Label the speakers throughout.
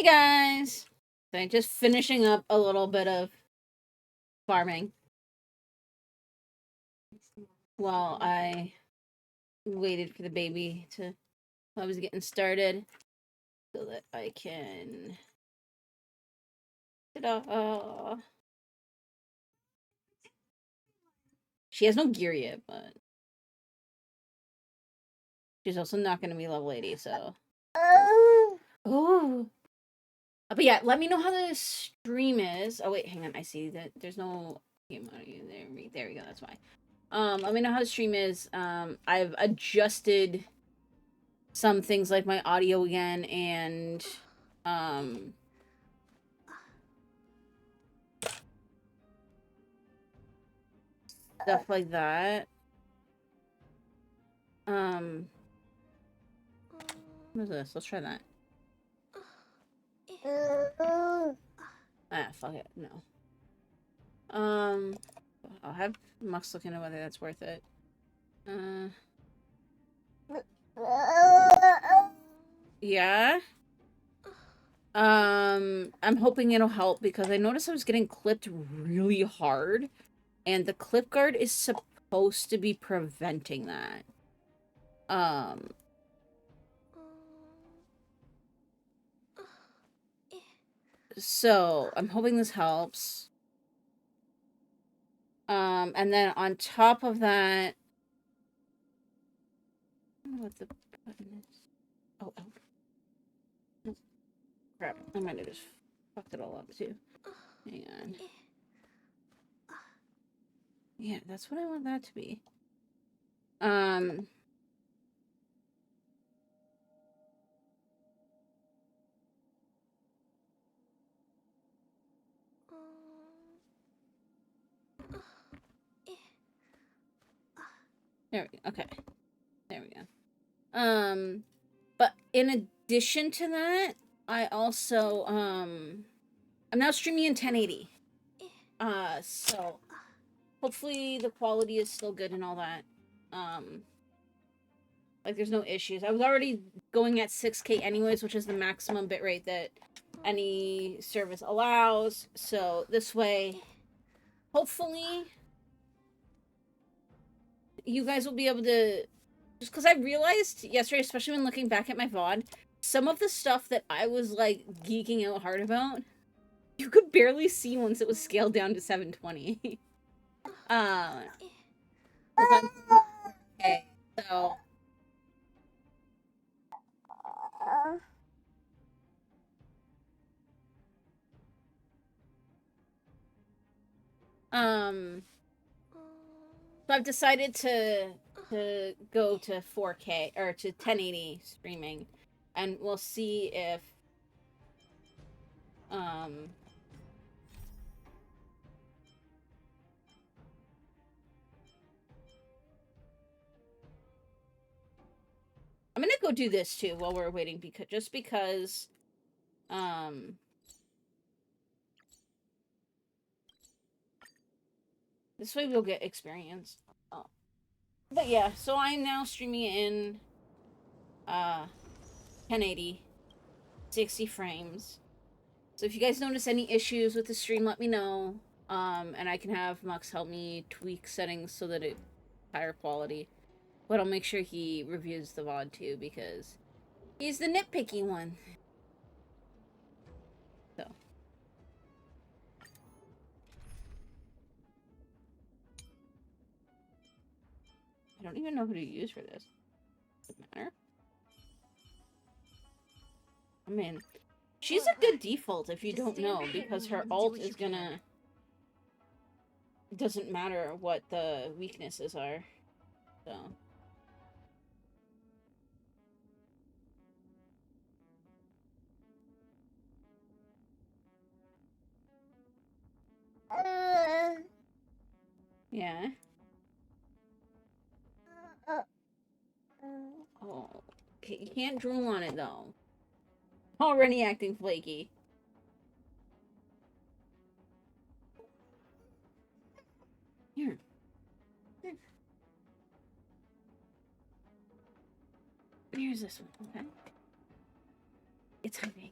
Speaker 1: Hey guys! So I'm just finishing up a little bit of farming while I waited for the baby to I was getting started so that I can ta-da! She has no gear yet, but she's also not gonna be level 80, so oh. But yeah, let me know how the stream is. Oh wait, hang on, I see that there's no there we go, that's why. Let me know how the stream is. I've adjusted some things like my audio again and stuff like that. What is this? Let's try that. Ah, fuck it. No. I'll have Mux look into whether that's worth it. Yeah. I'm hoping it'll help because I noticed I was getting clipped really hard, and the clip guard is supposed to be preventing that. So I'm hoping this helps. And then on top of that, I don't know what the button is. Oh, oh. Crap. I might have just fucked it all up too. Hang on. Yeah, that's what I want that to be. There we go. Okay. There we go. But in addition to that, I also, I'm now streaming in 1080. So hopefully the quality is still good and all that. Like there's no issues. I was already going at 6K anyways, which is the maximum bitrate that any service allows. So this way, hopefully, you guys will be able to... Just because I realized yesterday, especially when looking back at my VOD, some of the stuff that I was, like, geeking out hard about, you could barely see once it was scaled down to 720. Okay, so... So I've decided to go to 4K or to 1080 streaming, and we'll see if I'm gonna go do this too while we're waiting because this way we'll get experience. Oh. But yeah, so I'm now streaming in 1080, 60 frames. So if you guys notice any issues with the stream, let me know. And I can have Mux help me tweak settings so that it's higher quality. But I'll make sure he reviews the VOD too because he's the nitpicky one. So. I don't even know who to use for this. Doesn't matter. I mean, she's a good default if you don't know, because her ult is gonna... It doesn't matter what the weaknesses are. So... Yeah. Oh, okay, you can't drool on it though. Already acting flaky. Here. Here. Here's this one, okay? It's hiding.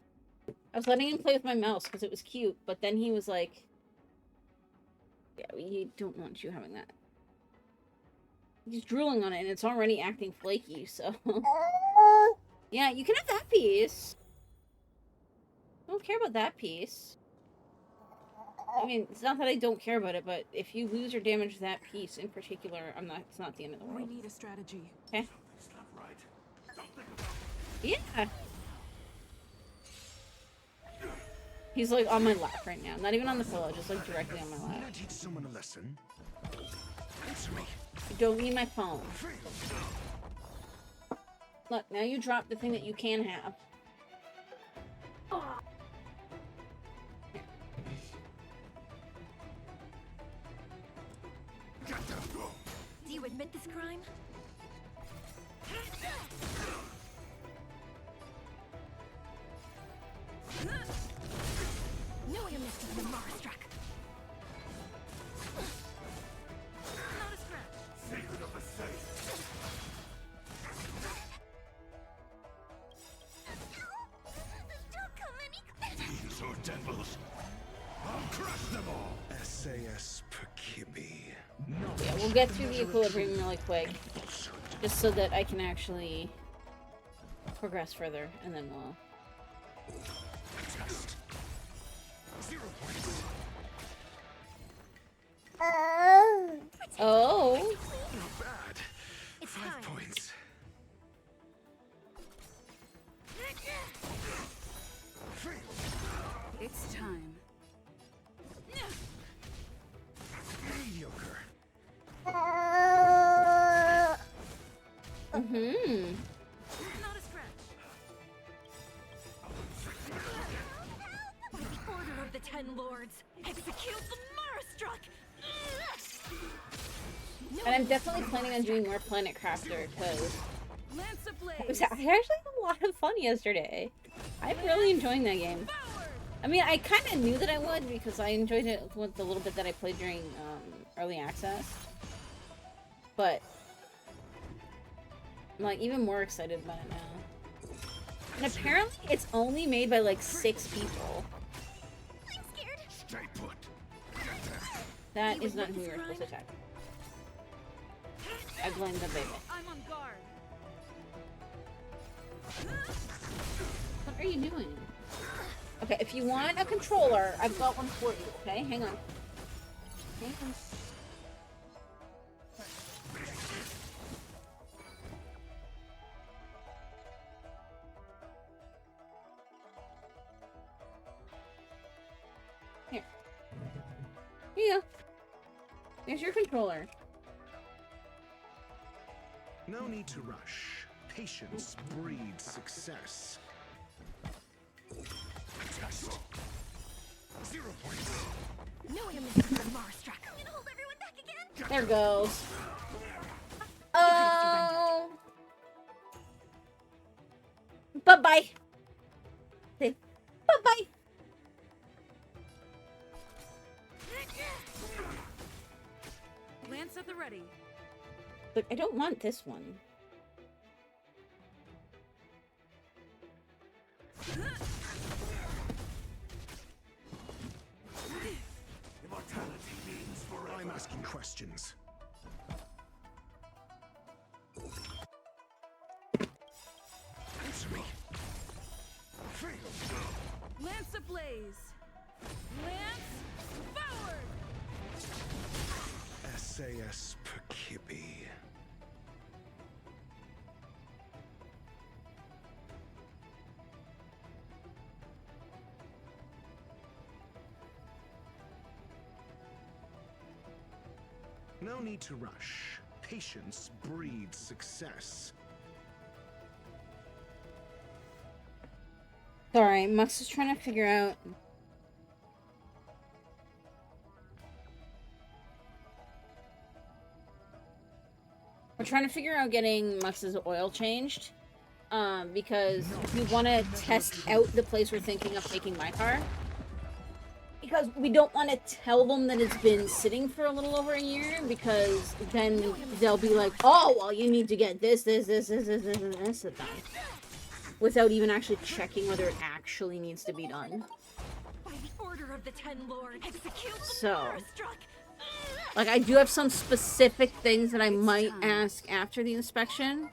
Speaker 1: I was letting him play with my mouse because it was cute, but then he was like, yeah, we don't want you having that. He's drooling on it and it's already acting flaky, so... Yeah, you can have that piece. I don't care about that piece. I mean, it's not that I don't care about it, but if you lose or damage that piece in particular, it's not the end of the world.
Speaker 2: We need a strategy.
Speaker 1: Okay?
Speaker 3: Something's not right. Something
Speaker 1: Yeah. He's like on my lap right now. Not even on the pillow, just like directly on my lap.
Speaker 3: Can I teach someone a lesson? Answer me.
Speaker 1: You don't need my phone. Look, now you dropped the thing that you can have.
Speaker 4: Do you admit this crime? No one missed the Marstruck. Not a scratch.
Speaker 3: Secret of the safe.
Speaker 4: Don't come any.
Speaker 3: These are devils. I'll crush them all. SAS Perkibi.
Speaker 1: Yeah, we'll get through the equilibrium really quick. Just so that I can actually progress further, and then we'll...
Speaker 3: Test. 0 points.
Speaker 1: Oh!
Speaker 3: Not bad.
Speaker 4: It's
Speaker 3: 5
Speaker 4: time.
Speaker 3: points.
Speaker 2: It's time.
Speaker 3: Mediocre.
Speaker 1: Mm-hmm.
Speaker 4: Not a scratch. Order of the Ten Lords. Execute the Marstruck.
Speaker 1: And I'm definitely planning on doing more Planet Crafter, because
Speaker 2: Lance
Speaker 1: it
Speaker 2: ablaze.
Speaker 1: was actually a lot of fun yesterday. I'm really enjoying that game. I mean, I kind of knew that I would, because I enjoyed it with the little bit that I played during early access. But I'm like even more excited about it now. And apparently it's only made by like 6 people.
Speaker 4: I'm scared.
Speaker 3: Stay put.
Speaker 1: That is not who we were supposed to attack. I blame the baby.
Speaker 2: I'm on guard.
Speaker 1: What are you doing? Okay, if you want a controller, I've got one for you, okay? Hang on. Hang on. Here. Here you go. There's your controller.
Speaker 3: No need to rush. Patience breeds success. Test. 0 points.
Speaker 4: No one missed the Marstruck. I'm gonna hold everyone back again.
Speaker 1: There goes. Oh. Bye-bye. Say bye-bye.
Speaker 2: Lance at the ready.
Speaker 1: Look, I don't want this one.
Speaker 3: Immortality means forever. I'm asking questions. Answer me.
Speaker 2: Lance ablaze. Lance forward.
Speaker 3: SAS Perkibi. No need to rush. Patience breeds success.
Speaker 1: Sorry, Mux is trying to figure out... We're trying to figure out getting Mux's oil changed. Because we want to test out the place we're thinking of taking my car. Because we don't want to tell them that it's been sitting for a little over a year, because then they'll be like, oh, well, you need to get this, and this, and this. without even actually checking whether it actually needs to be done.
Speaker 4: By the order of the Ten Lords, execute the
Speaker 1: So,
Speaker 4: Marstruck!
Speaker 1: like, I do have some specific things that I might ask after the inspection.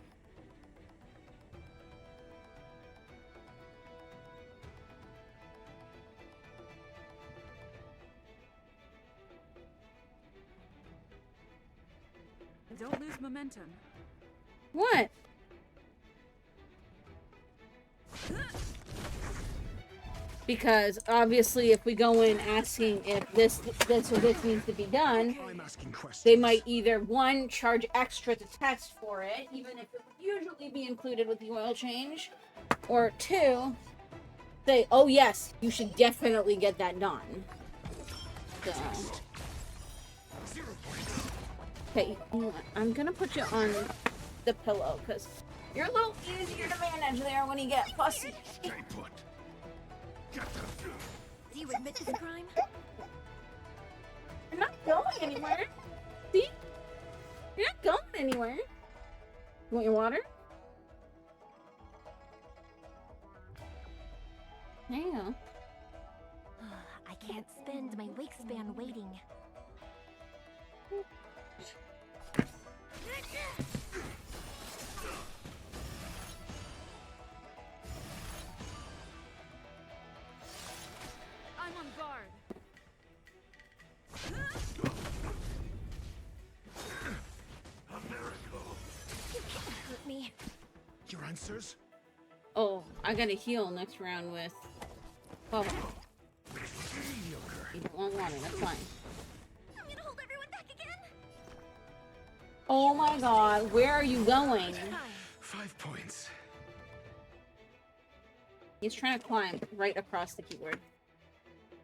Speaker 2: Don't lose momentum.
Speaker 1: What? Because obviously if we go in asking if this or this needs to be done,
Speaker 3: I'm asking questions.
Speaker 1: they might either, one, charge extra to test for it, even if it would usually be included with the oil change, or two, say, oh yes, you should definitely get that done. So. Okay, you know what? I'm gonna put you on the pillow, because you're a little easier to manage there when you get fussy.
Speaker 3: Stay put. Get them.
Speaker 4: Do you admit this crime?
Speaker 1: You're not going anywhere. See? You're not going anywhere. You want your water? There you go.
Speaker 4: I can't spend my wake span waiting.
Speaker 2: I'm on guard.
Speaker 3: A miracle.
Speaker 4: You can't hurt me.
Speaker 3: Your answers?
Speaker 1: Oh, I gotta heal next round with... Oh,
Speaker 3: Mediocre.
Speaker 1: you don't want water, that's fine.
Speaker 4: I'm gonna hold everyone back again.
Speaker 1: Oh my god, where are you going?
Speaker 3: 5 points.
Speaker 1: He's trying to climb right across the keyboard.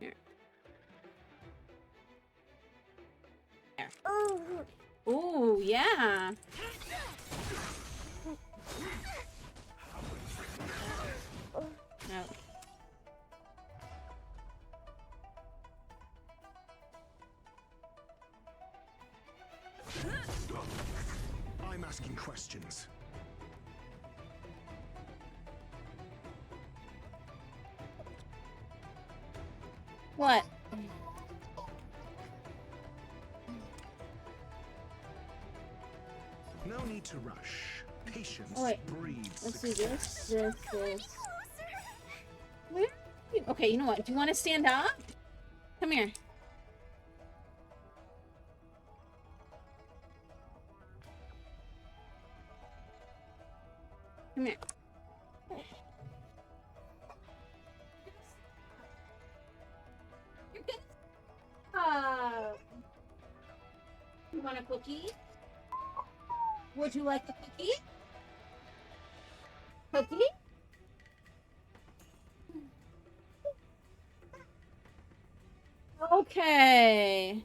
Speaker 1: Here. There. Ooh, yeah. No.
Speaker 3: I'm asking questions.
Speaker 1: What?
Speaker 3: No need to rush. Patience
Speaker 1: Oh, wait.
Speaker 3: breeds
Speaker 1: Let's do
Speaker 3: success.
Speaker 1: this. Where are you? Okay, you know what? Do you want to stand up? Come here. Come here. You're good. You want a cookie? Would you like a cookie? Cookie? Okay.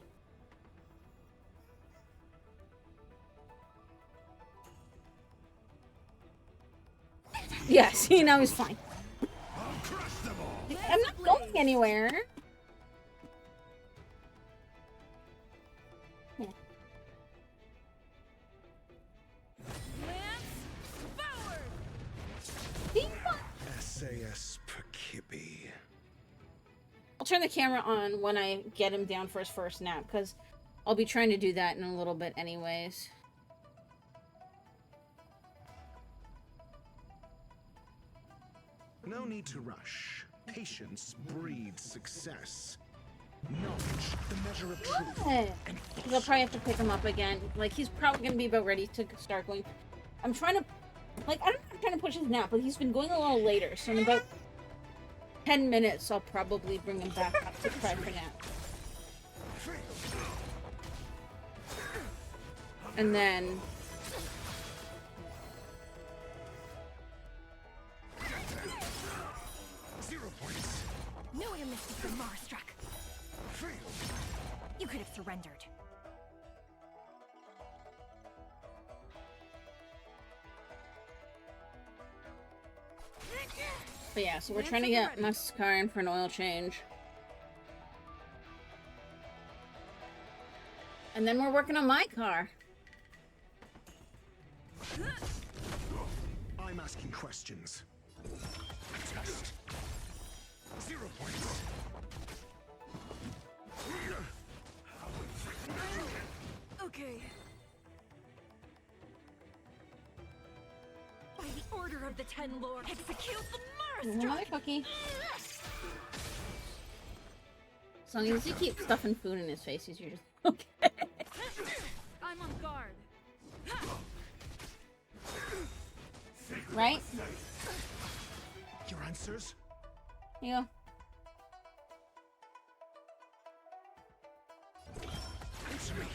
Speaker 1: Yeah, see, now he's fine.
Speaker 3: I'll crush them all.
Speaker 1: I'm not going anywhere.
Speaker 2: Lance forward.
Speaker 3: SAS Perkibi.
Speaker 1: I'll turn the camera on when I get him down for his first nap, because I'll be trying to do that in a little bit anyways.
Speaker 3: No need to rush. Patience breeds success. Knowledge, the measure of truth.
Speaker 1: What? Because I'll probably have to pick him up again. Like, he's probably going to be about ready to start going. I'm trying to, like, I'm not trying to push his nap, but he's been going a little later, so in about 10 minutes, I'll probably bring him back up to try for nap. And then...
Speaker 4: No amnesty for Marstruck. You could have surrendered.
Speaker 1: But yeah, so we're trying to get Musk's car in for an oil change. And then we're working on my car.
Speaker 3: I'm asking questions. Test. 0 points.
Speaker 2: Okay.
Speaker 4: By the order of the Ten Lords, execute the
Speaker 1: Another
Speaker 4: Mars
Speaker 1: cookie. As long as you keep stuffing food in his face, he's usually okay.
Speaker 2: I'm on guard.
Speaker 1: Right?
Speaker 3: Your answers?
Speaker 1: Here you go.
Speaker 3: Answer me.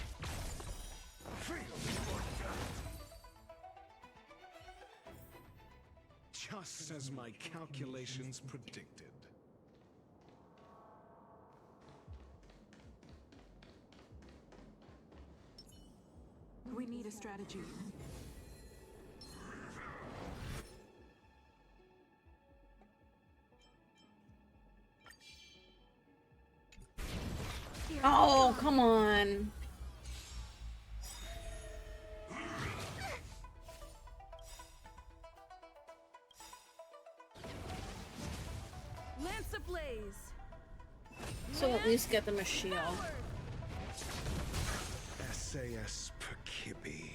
Speaker 3: Just as my calculations predicted.
Speaker 2: We need a strategy.
Speaker 1: Oh, come on.
Speaker 2: Lance ablaze.
Speaker 1: So at least get them a shield.
Speaker 2: Forward.
Speaker 3: SAS Perkibi.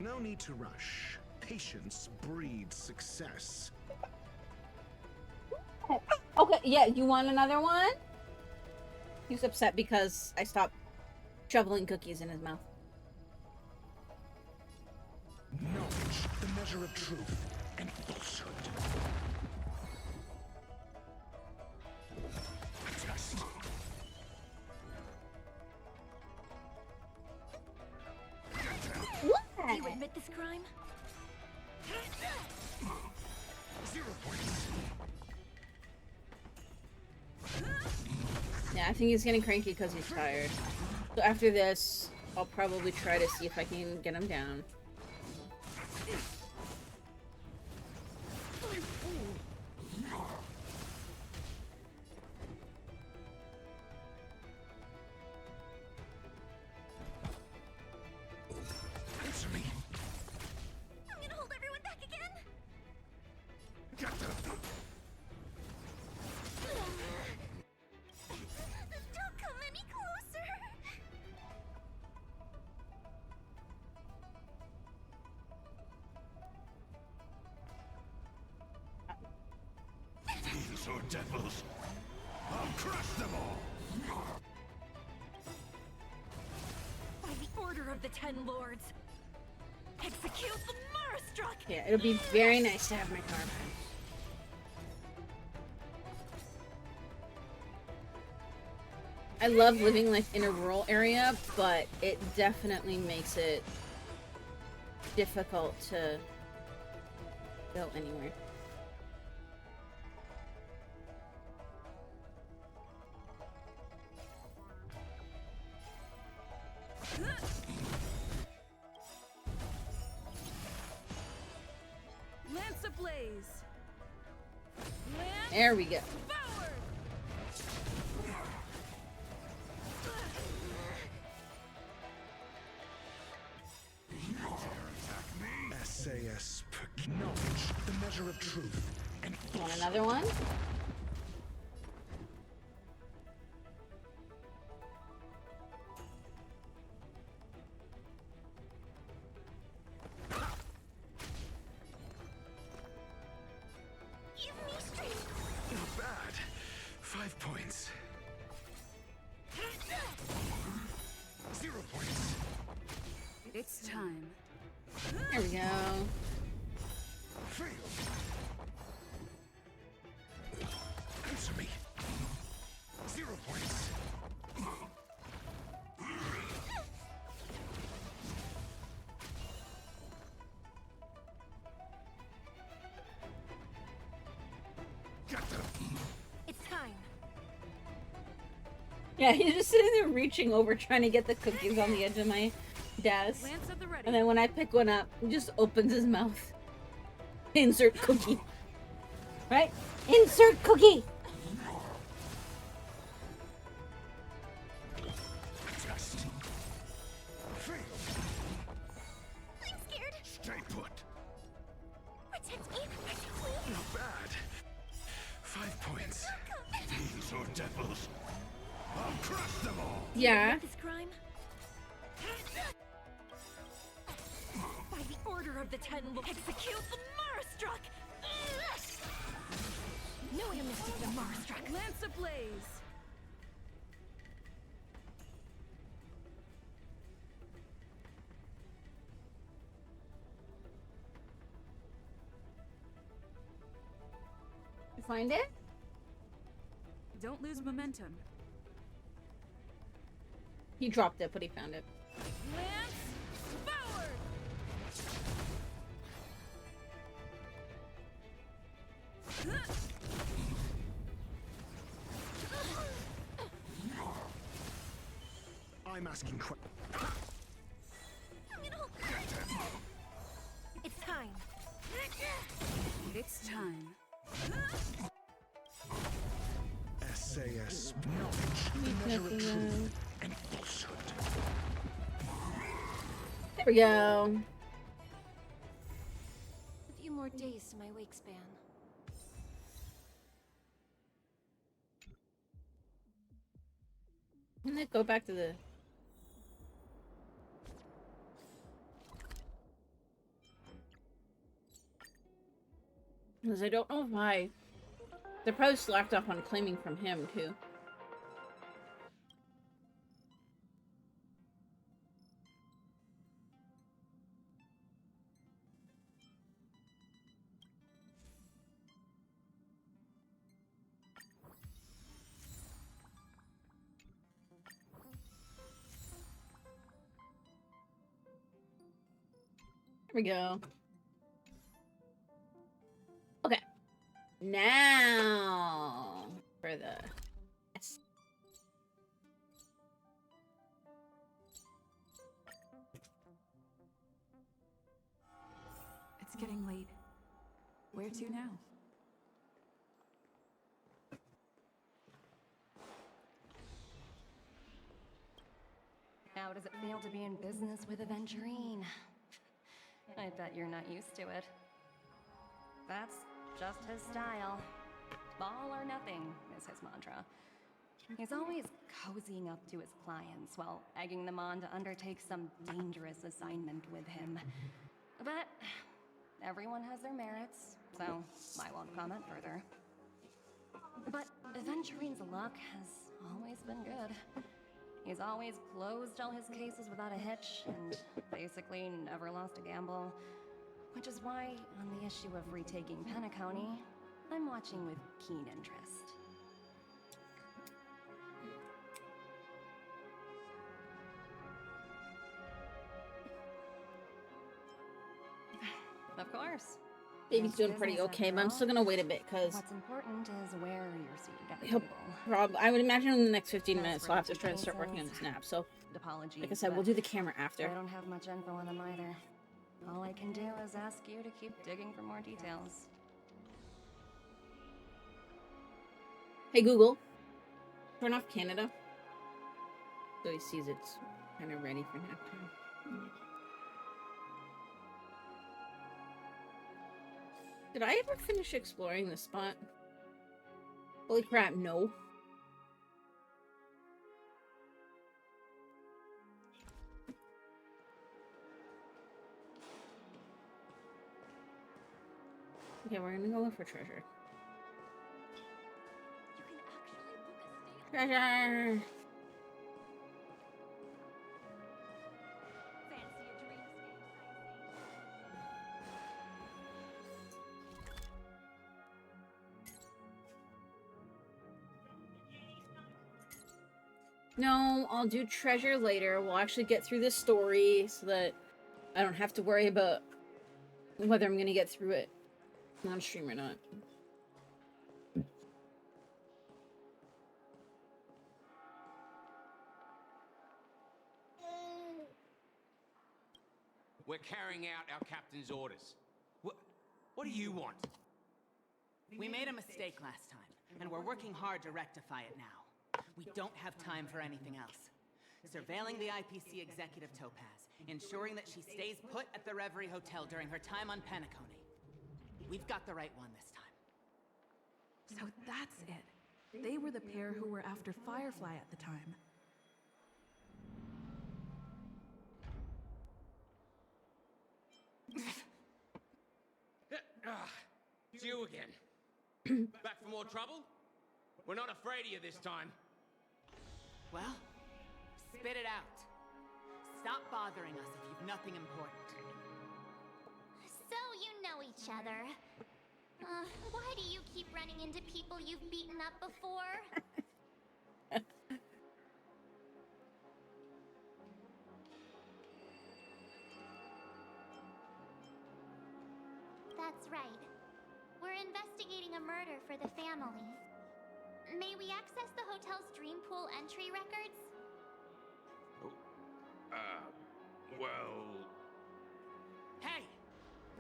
Speaker 3: No need to rush. Patience breeds success.
Speaker 1: Okay, yeah, you want another one? He's upset because I stopped shoveling cookies in his mouth.
Speaker 3: Knowledge, the measure of truth and falsehood. Test.
Speaker 4: Do you admit this crime?
Speaker 3: 0 points.
Speaker 1: Yeah, I think he's getting cranky because he's tired. So after this, I'll probably try to see if I can get him down.
Speaker 3: Answer me.
Speaker 4: I'm gonna hold everyone back again. Don't come any closer.
Speaker 3: These are devils. I'll crush them all.
Speaker 4: By the order of the Ten Lords, execute the Marastruck.
Speaker 1: Yeah, it'll be very nice to have my car back. I love living like in a rural area, but it definitely makes it difficult to go anywhere.
Speaker 2: Lance ablaze. Lance
Speaker 1: There we go.
Speaker 2: forward.
Speaker 3: SAS knowledge, the measure of truth and
Speaker 1: Want
Speaker 3: falsehood.
Speaker 1: another one?
Speaker 4: Give me strength.
Speaker 3: Not bad. 5 points. 0 points.
Speaker 2: It's time.
Speaker 1: There we go.
Speaker 3: Fail. Answer me. 0 points. Got them.
Speaker 4: It's time.
Speaker 1: Yeah, he's just sitting there reaching over trying to get the cookies on the edge of my desk.
Speaker 2: Lance at the ready.
Speaker 1: And then when I pick one up, he just opens his mouth. Insert cookie. Right? Insert cookie!
Speaker 3: Rebels! I'll crush them all!
Speaker 1: Yeah.
Speaker 4: This crime? By the order of the Ten Lords, execute the Marastruck! No way to mistake the Marastruck.
Speaker 2: Lance ablaze.
Speaker 1: You find it?
Speaker 2: Don't lose momentum.
Speaker 1: He dropped it, but he found it.
Speaker 2: Lance forward.
Speaker 3: I'm asking
Speaker 4: It's time.
Speaker 2: It's time.
Speaker 3: SAS knowledge, the measure of truth and falsehood.
Speaker 1: There we go.
Speaker 4: A few more days to my wake span.
Speaker 1: And then go back to the... Because I don't know why. They're probably slacked off on claiming from him, too. There we go. Okay. Now for the... Yes.
Speaker 2: It's getting late. Where to now?
Speaker 5: How does it feel to be in business with Aventurine? I bet you're not used to it. That's just his style. All or nothing is his mantra. He's always cozying up to his clients while egging them on to undertake some dangerous assignment with him. But everyone has their merits, so I won't comment further. But Aventurine's luck has always been good. He's always closed all his cases without a hitch, and basically never lost a gamble. Which is why, on the issue of retaking Penacony, I'm watching with keen interest. Of course.
Speaker 1: Baby's
Speaker 5: It's
Speaker 1: doing pretty
Speaker 5: business
Speaker 1: okay,
Speaker 5: after
Speaker 1: but I'm
Speaker 5: all.
Speaker 1: still gonna wait a bit because
Speaker 5: What's important is where you're seated at the
Speaker 1: he'll
Speaker 5: table.
Speaker 1: I would imagine in the next 15
Speaker 5: As
Speaker 1: minutes
Speaker 5: for
Speaker 1: I'll have to
Speaker 5: the
Speaker 1: try to start working on
Speaker 5: cases,
Speaker 1: his nap. So,
Speaker 5: Apologies,
Speaker 1: like I said, we'll
Speaker 5: but
Speaker 1: do the camera after.
Speaker 5: I don't have much info on them either. All I can do is ask you to keep digging for more details.
Speaker 1: Hey Google, turn off Canada. So he sees it's kind of ready for nap time. Did I ever finish exploring this spot? Holy crap, no. Okay, we're gonna go look for treasure.
Speaker 4: You can actually book a stay
Speaker 1: Treasure!
Speaker 4: fancy a dreamscape.
Speaker 1: No, I'll do treasure later. We'll actually get through this story so that I don't have to worry about whether I'm gonna get through it on stream or not.
Speaker 6: We're carrying out our captain's orders. What do you want?
Speaker 7: We made a mistake last time, and we're working hard to rectify it now. We don't have time for anything else. Surveilling the IPC executive Topaz, ensuring that she stays put at the Reverie Hotel during her time on Penacony. We've got the right one this time.
Speaker 2: So that's it. They were the pair who were after Firefly at the time.
Speaker 6: It's you again. Back for more trouble? We're not afraid of you this time.
Speaker 7: Well, spit it out. Stop bothering us if you've nothing important.
Speaker 8: So you know each other. Why do you keep running into people you've beaten up before? That's right. We're investigating a murder for the family. May we access the hotel's dream pool entry records?
Speaker 6: Well...
Speaker 7: Hey!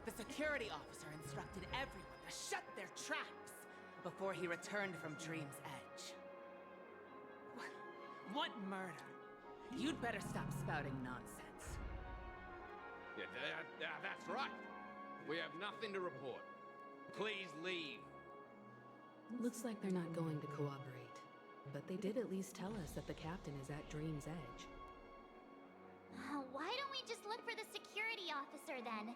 Speaker 7: The security officer instructed everyone to shut their traps before he returned from Dream's Edge. What murder? You'd better stop spouting nonsense.
Speaker 6: Yeah, that's right. We have nothing to report. Please leave.
Speaker 9: Looks like they're not going to cooperate. But they did at least tell us that the captain is at Dream's Edge.
Speaker 8: Why don't we just look for the security officer then?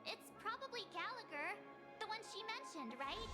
Speaker 8: It's probably Gallagher, the one she mentioned, right?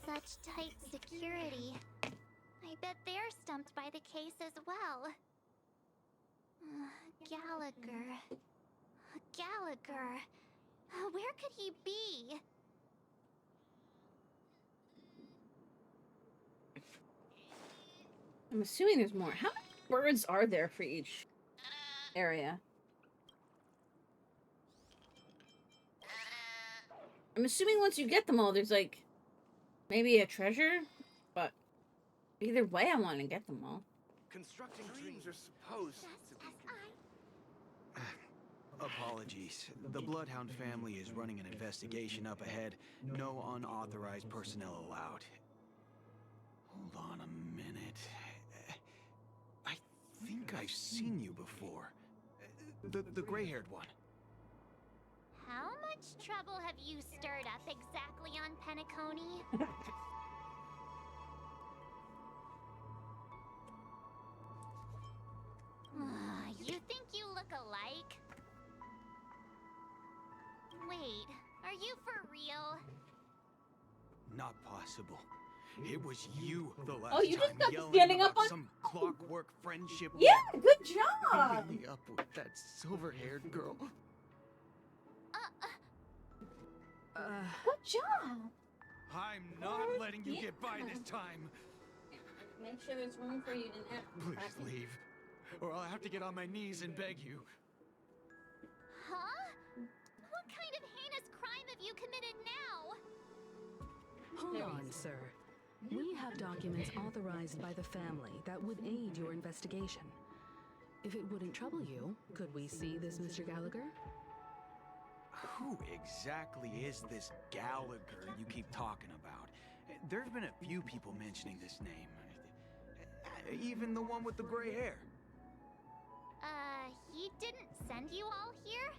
Speaker 8: Such tight security. I bet they're stumped by the case as well. Gallagher. Gallagher. Where could he be?
Speaker 1: I'm assuming there's more. How many birds are there for each area? I'm assuming once you get them all, there's like maybe a treasure, but either way, I want to get them all.
Speaker 10: Constructing dreams are supposed to be...
Speaker 11: Apologies. The Bloodhound family is running an investigation up ahead. No unauthorized personnel allowed. Hold on a minute. I think I've seen you before. The gray-haired one.
Speaker 8: How much trouble have you stirred up exactly on Penacony? You think you look alike? Wait, are you for real?
Speaker 11: Not possible. It was you the last
Speaker 1: Oh, you just
Speaker 11: time
Speaker 1: got
Speaker 11: yelling
Speaker 1: standing up
Speaker 11: about
Speaker 1: on-
Speaker 11: some clockwork friendship.
Speaker 1: Yeah, good job.
Speaker 11: Beating me up with that silver-haired girl.
Speaker 1: Good job.
Speaker 11: I'm not letting you get by this time.
Speaker 1: Make sure there's room for you to nap.
Speaker 11: Please leave, or I'll have to get on my knees and beg you.
Speaker 8: Huh? What kind of heinous crime have you committed now?
Speaker 9: Hold on, sir. We have documents authorized by the family that would aid your investigation. If it wouldn't trouble you, could we see this Mr. Gallagher?
Speaker 11: Who exactly is this Gallagher you keep talking about? There's been a few people mentioning this name. Even the one with the gray hair.
Speaker 8: He didn't send you all here?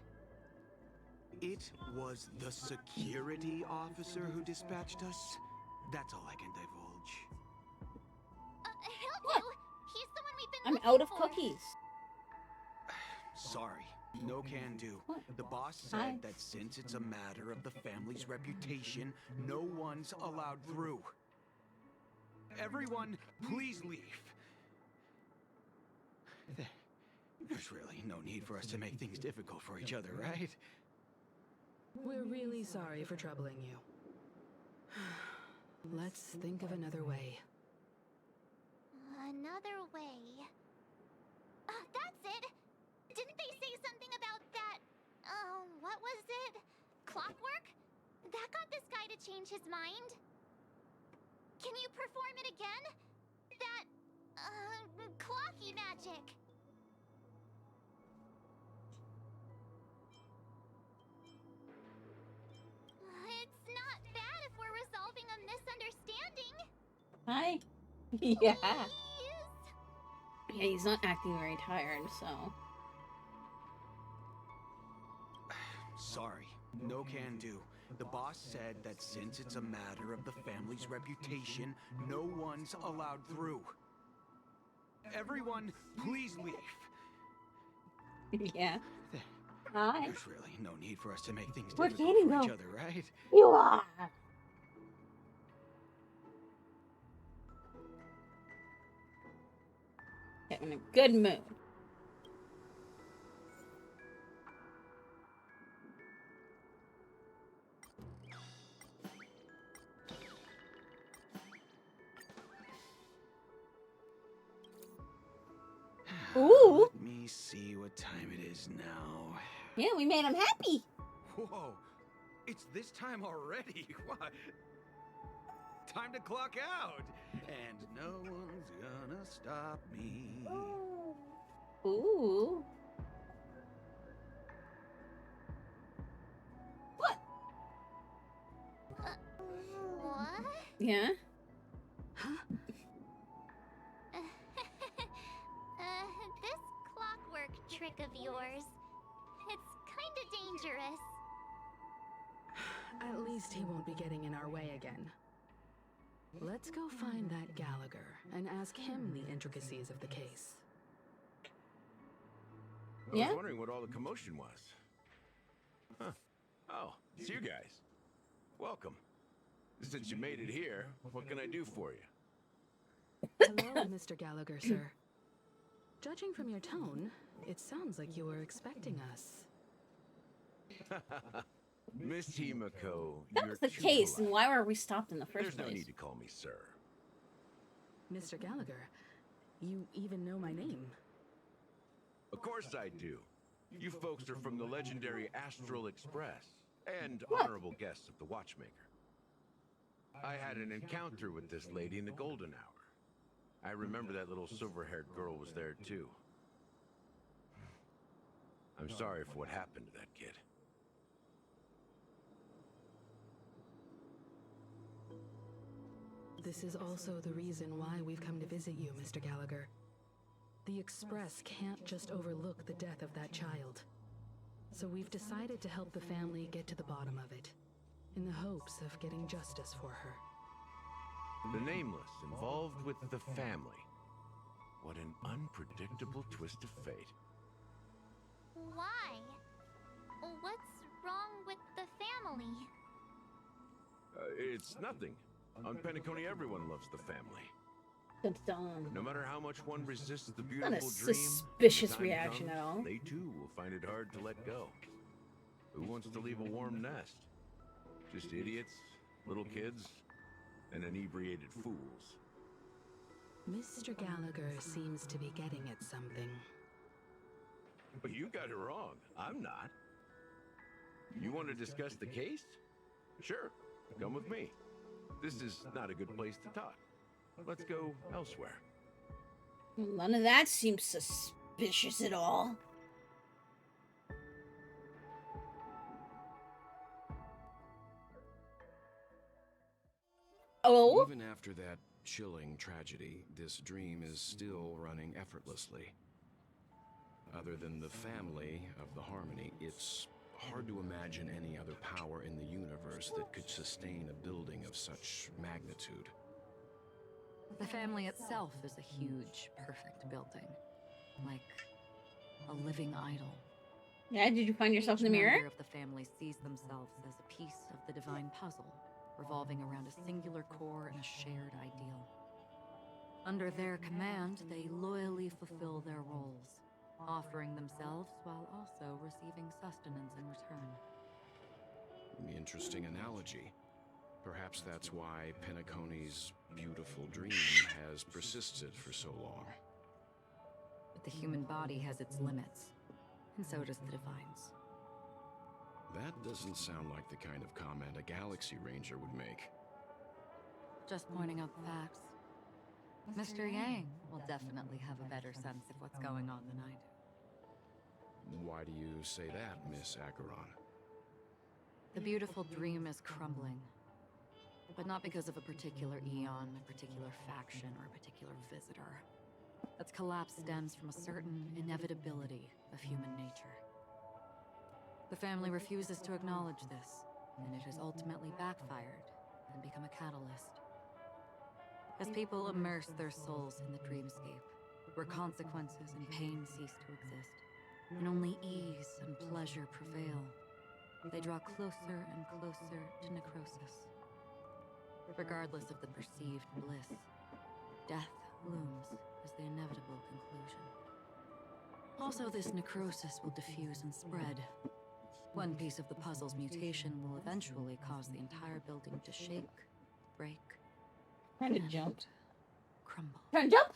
Speaker 11: It was the security officer who dispatched us. That's all I can divulge.
Speaker 8: He'll do! He's the one we've been
Speaker 1: I'm
Speaker 8: looking
Speaker 1: out of
Speaker 8: for.
Speaker 1: cookies.
Speaker 11: Sorry, no can do. The boss said that since it's a matter of the family's reputation, no one's allowed through. Everyone, please leave. There's really no need for us to make things difficult for each other, right?
Speaker 9: We're really sorry for troubling you. Let's think of another way.
Speaker 8: Another way. That's it! Didn't they say something about that? What was it? Clockwork? That got this guy to change his mind. Can you perform it again? That, clocky magic. It's not bad if we're resolving a misunderstanding.
Speaker 1: Hi. Yeah.
Speaker 8: Please.
Speaker 1: Yeah, he's not acting very tired, so.
Speaker 11: Sorry, no can do. The boss said that since it's a matter of the family's reputation, no one's allowed through. Everyone, please leave.
Speaker 1: Yeah. Hi.
Speaker 11: There's really no need for us to make things
Speaker 1: Where
Speaker 11: difficult
Speaker 1: can he
Speaker 11: for each
Speaker 1: go?
Speaker 11: other, right?
Speaker 1: You are. I'm in a good mood. Ooh.
Speaker 11: Let me see what time it is now.
Speaker 1: Yeah, we made him happy.
Speaker 11: Whoa, it's this time already. What? Time to clock out. And no one's gonna stop me.
Speaker 1: Ooh. What?
Speaker 8: What?
Speaker 1: Yeah?
Speaker 8: This clockwork trick of yours, it's kinda dangerous.
Speaker 9: At least he won't be getting in our way again. Let's go find that Gallagher and ask him the intricacies of the case.
Speaker 12: I
Speaker 1: Yeah?
Speaker 12: was wondering what all the commotion was. Huh. Oh, it's you guys. Welcome. Since you made it here, what can I do for you?
Speaker 9: Hello, Mr. Gallagher, sir. Judging from your tone, it sounds like you were expecting us.
Speaker 12: Miss Himiko,
Speaker 1: That was the case, and why were we stopped in the first
Speaker 12: There's no
Speaker 1: place?
Speaker 12: need to call me sir.
Speaker 9: Mr. Gallagher, you even know my name.
Speaker 12: Of course I do. You folks are from the legendary Astral Express, and
Speaker 1: What?
Speaker 12: honorable guests of the Watchmaker. I had an encounter with this lady in the Golden Hour. I remember that little silver-haired girl was there too. I'm sorry for what happened to that kid.
Speaker 9: This is also the reason why we've come to visit you, Mr. Gallagher. The Express can't just overlook the death of that child. So we've decided to help the family get to the bottom of it, in the hopes of getting justice for her.
Speaker 12: The Nameless involved with the family. What an unpredictable twist of fate.
Speaker 8: Why? What's wrong with the family?
Speaker 12: It's nothing. On Penacony, everyone loves the family.
Speaker 1: Dun-dun.
Speaker 12: No matter how much one resists the
Speaker 1: Not
Speaker 12: beautiful
Speaker 1: a
Speaker 12: dream,
Speaker 1: suspicious
Speaker 12: when the time
Speaker 1: reaction
Speaker 12: comes,
Speaker 1: at all.
Speaker 12: They too will find it hard to let go. Who wants to leave a warm nest? Just idiots, little kids, and inebriated fools.
Speaker 9: Mr. Gallagher seems to be getting at something.
Speaker 12: But you got it wrong. I'm not. You want to discuss the case? Sure, come with me. This is not a good place to talk. Let's go elsewhere.
Speaker 1: None of that seems suspicious at all. Oh?
Speaker 13: Even after that chilling tragedy, this dream is still running effortlessly. Other than the family of the Harmony, it's hard to imagine any other power in the universe that could sustain a building of such magnitude.
Speaker 14: The family itself is a huge, perfect building. Like a living idol.
Speaker 1: Yeah, did you find yourself in the
Speaker 14: Each
Speaker 1: mirror?
Speaker 14: member of the family sees themselves as a piece of the divine puzzle, revolving around a singular core and a shared ideal. Under their command, they loyally fulfill their roles, offering themselves while also receiving sustenance in return.
Speaker 13: Interesting analogy. Perhaps that's why Penacony's beautiful dream has persisted for so long.
Speaker 14: But the human body has its limits, and so does the divine's.
Speaker 13: That doesn't sound like the kind of comment a Galaxy Ranger would make.
Speaker 14: Just pointing out the facts. Mr. Yang will definitely have a better sense of what's going on than I do.
Speaker 13: Why do you say that, Miss Acheron?
Speaker 14: The beautiful dream is crumbling. But not because of a particular eon, a particular faction, or a particular visitor. Its collapse stems from a certain inevitability of human nature. The family refuses to acknowledge this, and it has ultimately backfired and become a catalyst. As people immerse their souls in the dreamscape, where consequences and pain cease to exist, and only ease and pleasure prevail, they draw closer and closer to necrosis. Regardless of the perceived bliss, death looms as the inevitable conclusion. Also, this necrosis will diffuse and spread. One piece of the puzzle's mutation will eventually cause the entire building to shake, break,
Speaker 1: Trying to jump.
Speaker 14: crumble.
Speaker 1: Trying to jump?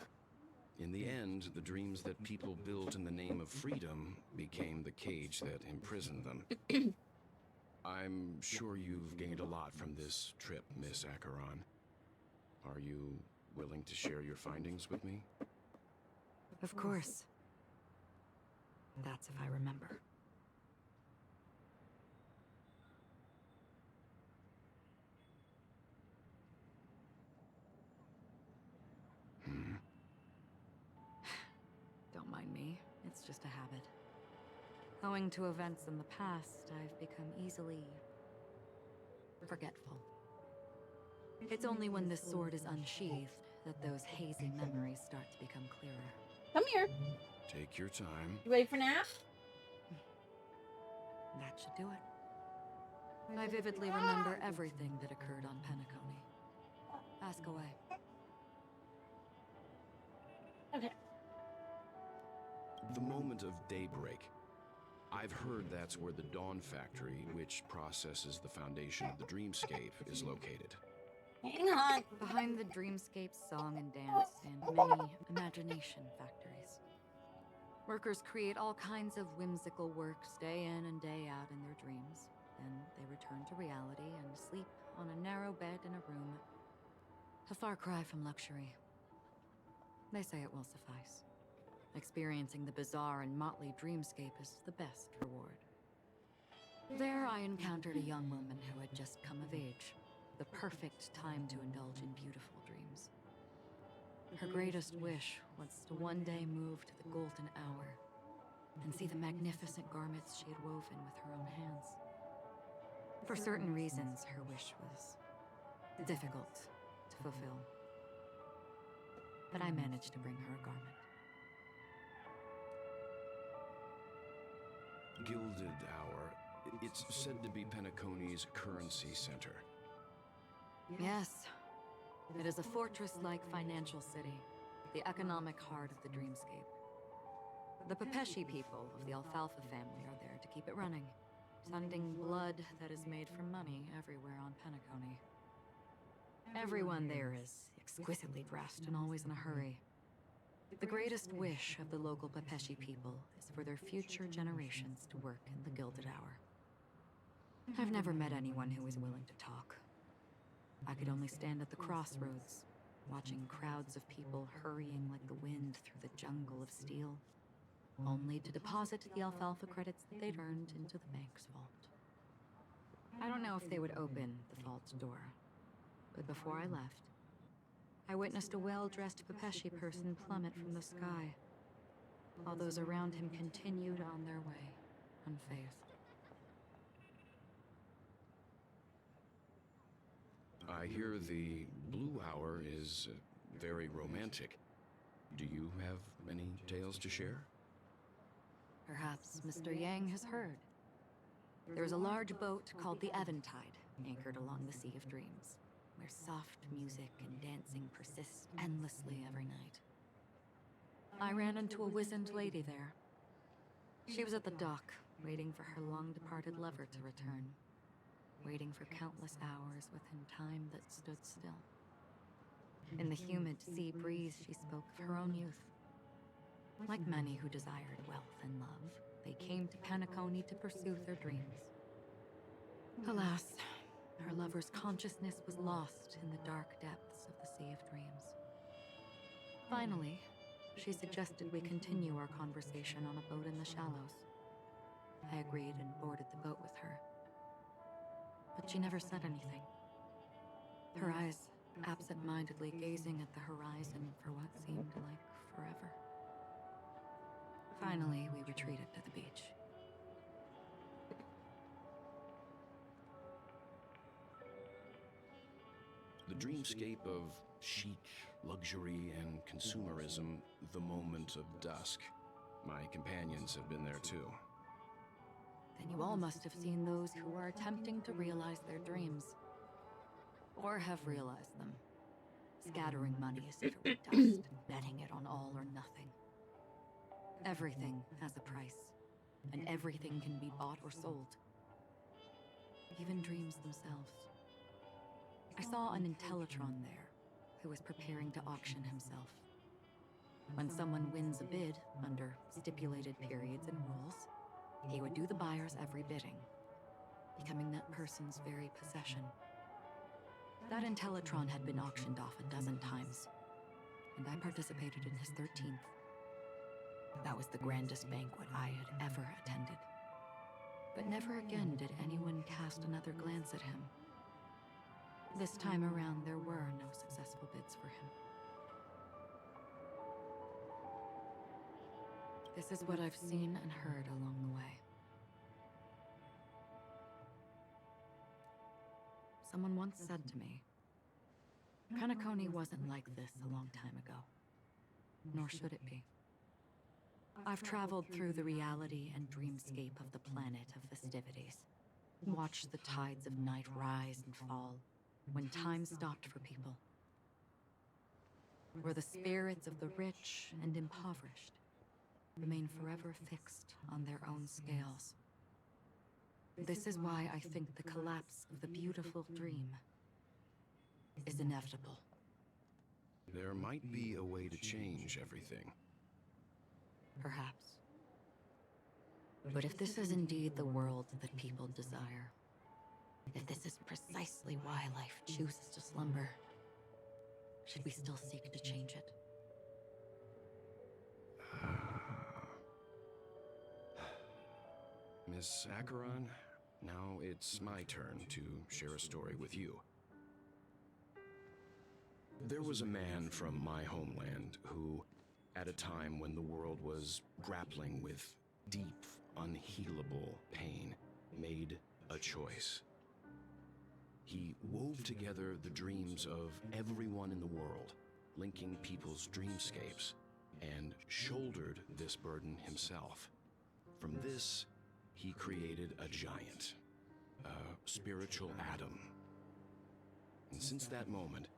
Speaker 13: In the end, the dreams that people built in the name of freedom became the cage that imprisoned them. I'm sure you've gained a lot from this trip, Miss Acheron. Are you willing to share your findings with me?
Speaker 14: Of course. That's if I remember. Don't mind me. It's just a habit. Owing to events in the past, I've become easily forgetful. It's only when this sword is unsheathed that those hazy memories start to become clearer.
Speaker 1: Come here.
Speaker 13: Take your time.
Speaker 1: You ready for nap?
Speaker 14: That should do it. I vividly remember everything that occurred on Penacony. Ask away.
Speaker 1: Okay.
Speaker 13: The moment of daybreak. I've heard that's where the Dawn Factory, which processes the foundation of the dreamscape, is located.
Speaker 1: Hang on.
Speaker 14: Behind the dreamscape's song and dance and many imagination factories. Workers create all kinds of whimsical works day in and day out in their dreams. Then they return to reality and sleep on a narrow bed in a room. A far cry from luxury. They say it will suffice. Experiencing the bizarre and motley dreamscape is the best reward. There I encountered a young woman who had just come of age. The perfect time to indulge in beautiful dreams. Her greatest wish was to one day move to the golden hour and see the magnificent garments she had woven with her own hands. For certain reasons, her wish was difficult to fulfill. But I managed to bring her a garment.
Speaker 13: Gilded Hour. It's said to be Penacony's currency center.
Speaker 14: Yes. It is a fortress-like financial city, the economic heart of the dreamscape. The Pepeshi people of the Alfalfa family are there to keep it running, sending blood that is made from money everywhere on Penacony. Everyone there is exquisitely dressed and always in a hurry. The greatest wish of the local Pepeshi people is for their future generations to work in the Gilded Hour. I've never met anyone who is willing to talk. I could only stand at the crossroads, watching crowds of people hurrying like the wind through the jungle of steel, only to deposit the alfalfa credits that they'd earned into the bank's vault. I don't know if they would open the vault's door, but before I left, I witnessed a well-dressed Pepeshi person plummet from the sky, while those around him continued on their way, unfazed.
Speaker 13: I hear the Blue Hour is very romantic. Do you have any tales to share?
Speaker 14: Perhaps Mr. Yang has heard. There is a large boat called the Eventide, anchored along the Sea of Dreams, where soft music and dancing persist endlessly every night. I ran into a wizened lady there. She was at the dock, waiting for her long-departed lover to return, waiting for countless hours within time that stood still. In the humid sea breeze, she spoke of her own youth. Like many who desired wealth and love, they came to Penacony to pursue their dreams. Alas, her lover's consciousness was lost in the dark depths of the Sea of Dreams. Finally, she suggested we continue our conversation on a boat in the shallows. I agreed and boarded the boat with her. But she never said anything. Her eyes absent-mindedly gazing at the horizon for what seemed like forever. Finally, we retreated to the beach.
Speaker 13: The dreamscape of chic, luxury, and consumerism, the moment of dusk. My companions have been there too.
Speaker 14: Then you all must have seen those who are attempting to realize their dreams. Or have realized them. Scattering money as if it were dust, and betting it on all or nothing. Everything has a price, and everything can be bought or sold. Even dreams themselves. I saw an Intellitron there, who was preparing to auction himself. When someone wins a bid under stipulated periods and rules, he would do the buyer's every bidding, becoming that person's very possession. That Intellitron had been auctioned off a dozen times, and I participated in his 13th. That was the grandest banquet I had ever attended. But never again did anyone cast another glance at him. This time around, there were no successful bids for him. This is what I've seen and heard along the way. Someone once said to me, Penacony wasn't like this a long time ago, nor should it be. I've traveled through the reality and dreamscape of the planet of festivities, watched the tides of night rise and fall when time stopped for people, where the spirits of the rich and impoverished remain forever fixed on their own scales. This is why I think the collapse of the beautiful dream is inevitable.
Speaker 13: There might be a way to change everything.
Speaker 14: Perhaps. But if this is indeed the world that people desire, if this is precisely why life chooses to slumber, should we still seek to change it?
Speaker 13: Miss Acheron, now it's my turn to share a story with you. There was a man from my homeland who, at a time when the world was grappling with deep, unhealable pain, made a choice. He wove together the dreams of everyone in the world, linking people's dreamscapes, and shouldered this burden himself. From this, he created a giant, a spiritual atom. And since that moment,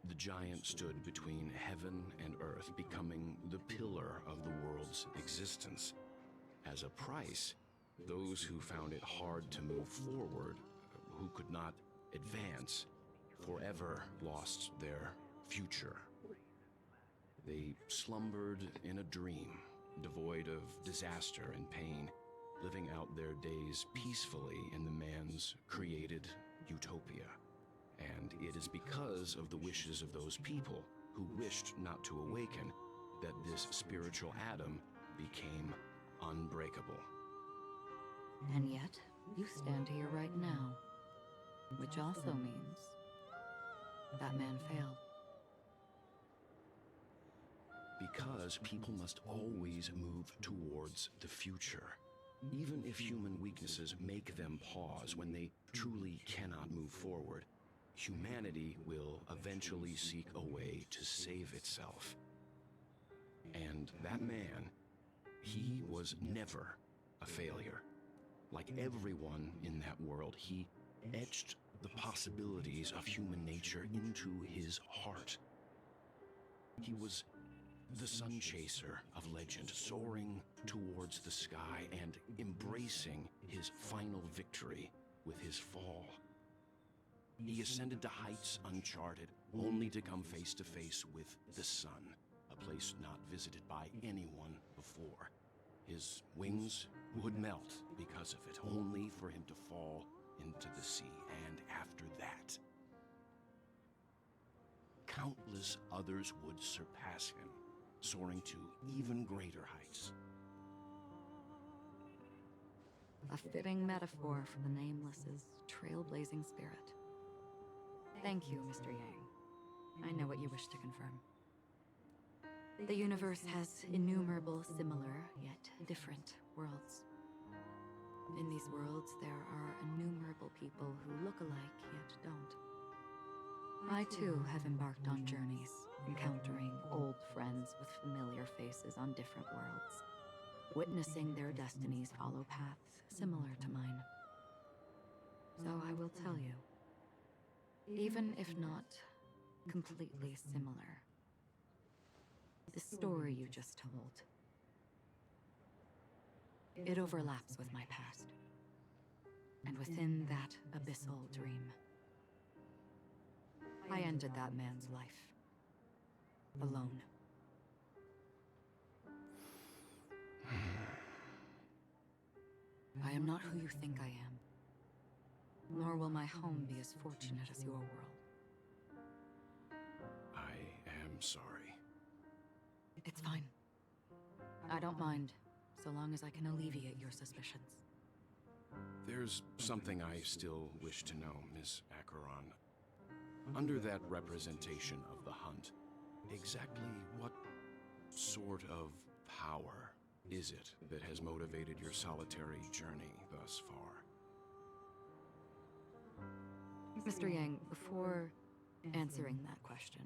Speaker 13: the giant stood between heaven and earth, becoming the pillar of the world's existence. As a price, those who found it hard to move forward, who could not advance, forever lost their future. They slumbered in a dream, devoid of disaster and pain, living out their days peacefully in the man's created utopia. And it is because of the wishes of those people who wished not to awaken that this spiritual atom became unbreakable.
Speaker 14: And yet, you stand here right now, which also means that man failed.
Speaker 13: Because people must always move towards the future. Even if human weaknesses make them pause when they truly cannot move forward, humanity will eventually seek a way to save itself. And that man, he was never a failure. Like everyone in that world, he etched the possibilities of human nature into his heart. He was the sun chaser of legend, soaring towards the sky and embracing his final victory with his fall. He ascended to heights uncharted, only to come face to face with the sun, a place not visited by anyone before. His wings would melt because of it, only for him to fall into the sea, and after that, countless others would surpass him, soaring to even greater heights.
Speaker 14: A fitting metaphor for the Nameless's trailblazing spirit. Thank you, Mr. Yang. I know what you wish to confirm. The universe has innumerable similar, yet different worlds. In these worlds, there are innumerable people who look alike, yet don't. I too have embarked on journeys, encountering old friends with familiar faces on different worlds, witnessing their destinies follow paths similar to mine. So I will tell you, even if not completely similar, the story you just told, it overlaps with my past, and within that abyssal dream, I ended that man's life. Alone. I am not who you think I am, nor will my home be as fortunate as your world.
Speaker 13: I am sorry.
Speaker 14: It's fine. I don't mind, so long as I can alleviate your suspicions.
Speaker 13: There's something I still wish to know, Miss Acheron. Under that representation of the hunt, exactly what sort of power is it that has motivated your solitary journey thus far?
Speaker 14: Mr. Yang, before answering that question,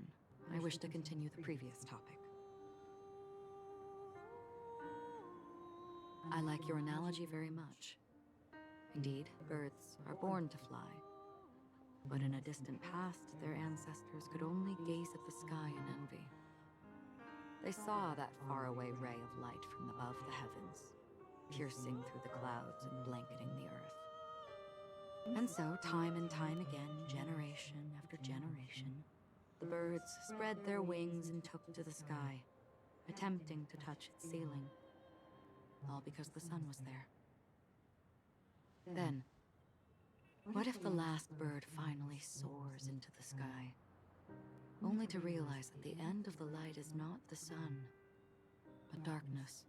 Speaker 14: I wish to continue the previous topic. I like your analogy very much. Indeed, birds are born to fly. But in a distant past, their ancestors could only gaze at the sky in envy. They saw that faraway ray of light from above the heavens, piercing through the clouds and blanketing the earth. And so, time and time again, generation after generation, the birds spread their wings and took to the sky, attempting to touch its ceiling, all because the sun was there. Then, what if the last bird finally soars into the sky, only to realize that the end of the light is not the sun, but darkness?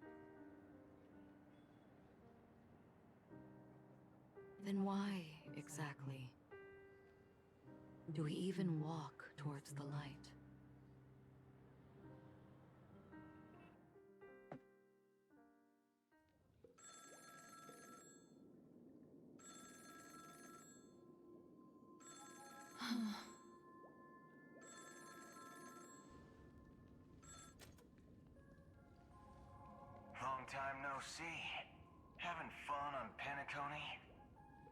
Speaker 14: Then why, exactly, do we even walk towards the light?
Speaker 11: Long time no see. Having fun on Penacony?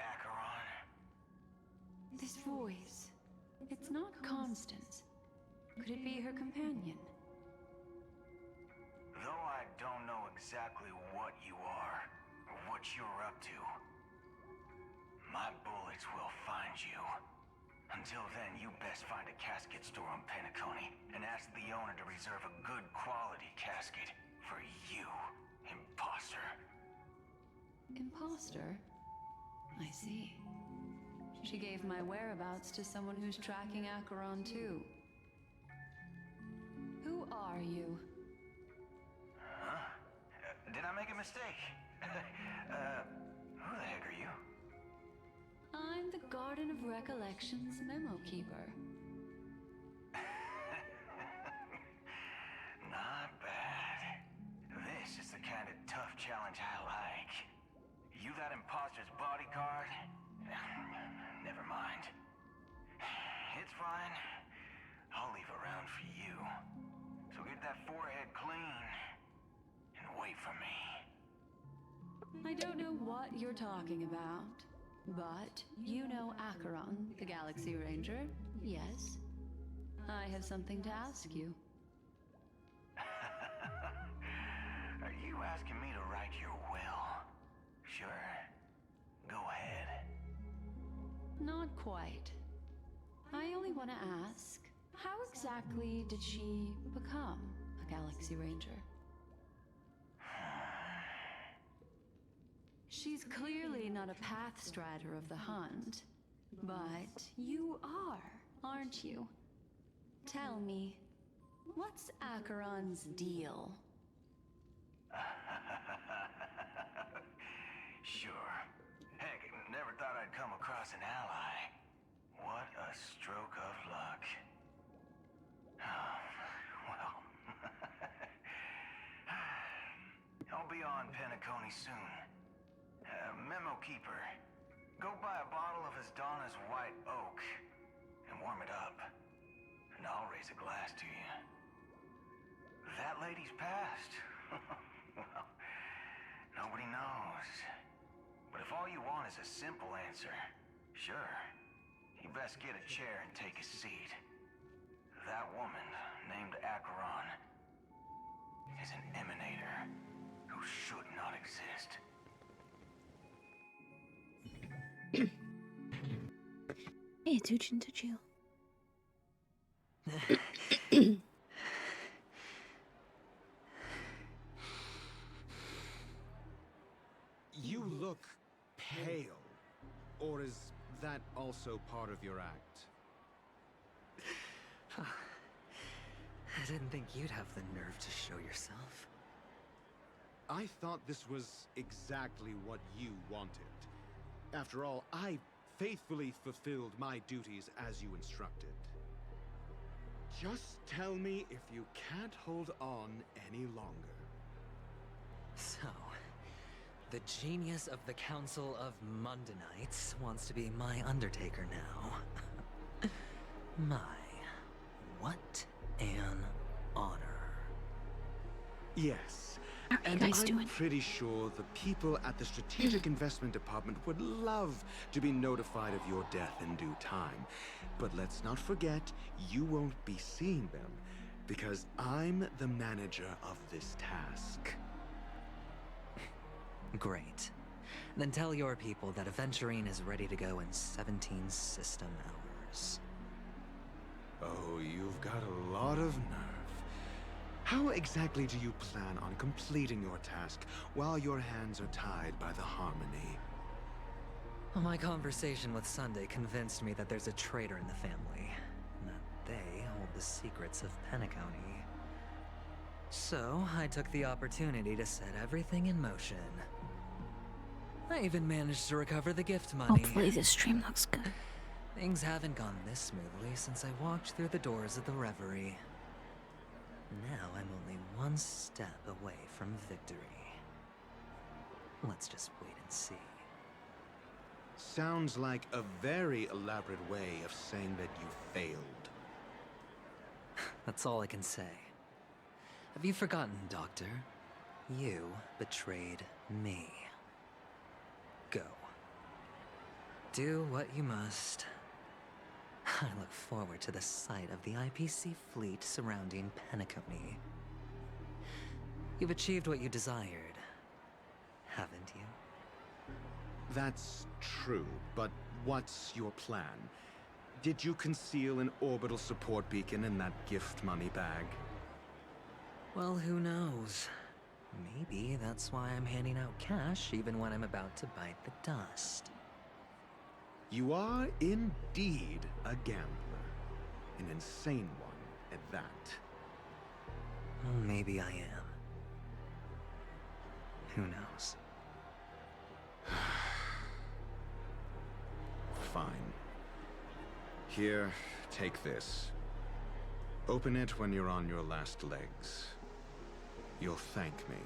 Speaker 11: Acheron?
Speaker 15: This voice, it's not Constance. Could it be her companion?
Speaker 11: Though I don't know exactly what you are, or what you're up to, my bullets will find you. Until then, you best find a casket store on Penacony and ask the owner to reserve a good quality casket for you, imposter.
Speaker 15: Imposter? I see. She gave my whereabouts to someone who's tracking Acheron too. Who are you?
Speaker 11: Huh? Did I make a mistake? Who the heck are you?
Speaker 15: I'm the Garden of Recollections memo keeper.
Speaker 11: Not bad. This is the kind of tough challenge I like. You that imposter's bodyguard? Never mind. It's fine. I'll leave a round for you. So get that forehead clean and wait for me.
Speaker 15: I don't know what you're talking about, but you know Acheron, the Galaxy Ranger, yes? I have something to ask you.
Speaker 11: Are you asking me to write your will? Sure. Go ahead.
Speaker 15: Not quite. I only want to ask, how exactly did she become a Galaxy Ranger? She's clearly not a path strider of the hunt. But you are, aren't you? Tell me, what's Acheron's deal?
Speaker 11: Sure. Heck, never thought I'd come across an ally. What a stroke of luck. Well, I'll be on Penacony soon. Memo Keeper, go buy a bottle of Asdana's White Oak and warm it up, and I'll raise a glass to you. That lady's passed. Well, nobody knows. But if all you want is a simple answer, sure, you best get a chair and take a seat. That woman, named Acheron, is an emanator who should not exist.
Speaker 1: Hey, Tuchin Tuchio.
Speaker 16: You look pale. Or is that also part of your act?
Speaker 17: I didn't think you'd have the nerve to show yourself.
Speaker 16: I thought this was exactly what you wanted. After all, I faithfully fulfilled my duties as you instructed. Just tell me if you can't hold on any longer.
Speaker 17: So, the genius of the Council of Mundanites wants to be my Undertaker now. My, what an honor.
Speaker 16: Yes.
Speaker 1: How are you guys
Speaker 16: I'm
Speaker 1: doing?
Speaker 16: pretty sure the people at the Strategic Investment Department would love to be notified of your death in due time. But let's not forget, you won't be seeing them, because I'm the manager of this task.
Speaker 17: Great. Then tell your people that Aventurine is ready to go in 17 system hours.
Speaker 16: Oh, you've got a lot of nerve. How exactly do you plan on completing your task while your hands are tied by the Harmony?
Speaker 17: My conversation with Sunday convinced me that there's a traitor in the family, and that they hold the secrets of Penacony. So, I took the opportunity to set everything in motion. I even managed to recover the gift money.
Speaker 1: Hopefully this stream looks good.
Speaker 17: Things haven't gone this smoothly since I walked through the doors of the Reverie. Now I'm only one step away from victory. Let's just wait and see.
Speaker 16: Sounds like a very elaborate way of saying that you failed.
Speaker 17: That's all I can say. Have you forgotten, Doctor? You betrayed me. Go. Do what you must. I look forward to the sight of the IPC fleet surrounding Penacony. You've achieved what you desired, haven't you?
Speaker 16: That's true, but what's your plan? Did you conceal an orbital support beacon in that gift money bag?
Speaker 17: Well, who knows? Maybe that's why I'm handing out cash even when I'm about to bite the dust.
Speaker 16: You are indeed a gambler. An insane one at that.
Speaker 17: Well, maybe I am. Who knows?
Speaker 16: Fine. Here, take this. Open it when you're on your last legs. You'll thank me.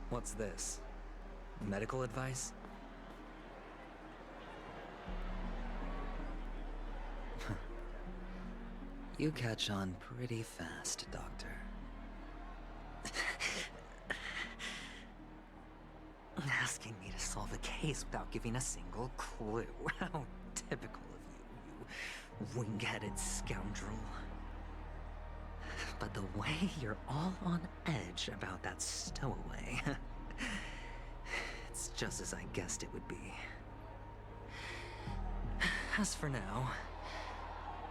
Speaker 17: What's this? Medical advice? You catch on pretty fast, Doctor. Asking me to solve a case without giving a single clue. How typical of you, you wing-headed scoundrel. But the way you're all on edge about that stowaway, it's just as I guessed it would be. As for now,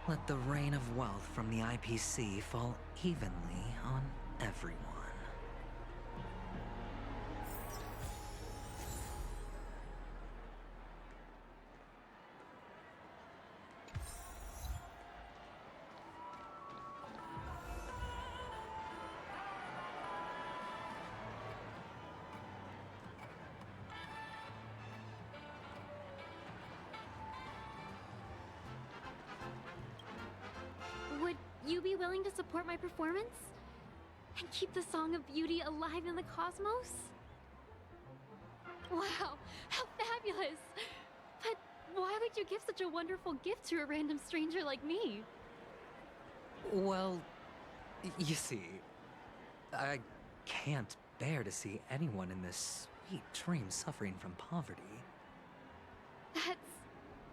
Speaker 17: let the rain of wealth from the IPC fall evenly on everyone.
Speaker 18: you be willing to support my performance? And keep the Song of Beauty alive in the cosmos? Wow, how fabulous! But why would you give such a wonderful gift to a random stranger like me?
Speaker 17: Well, you see, I can't bear to see anyone in this sweet dream suffering from poverty.
Speaker 18: That's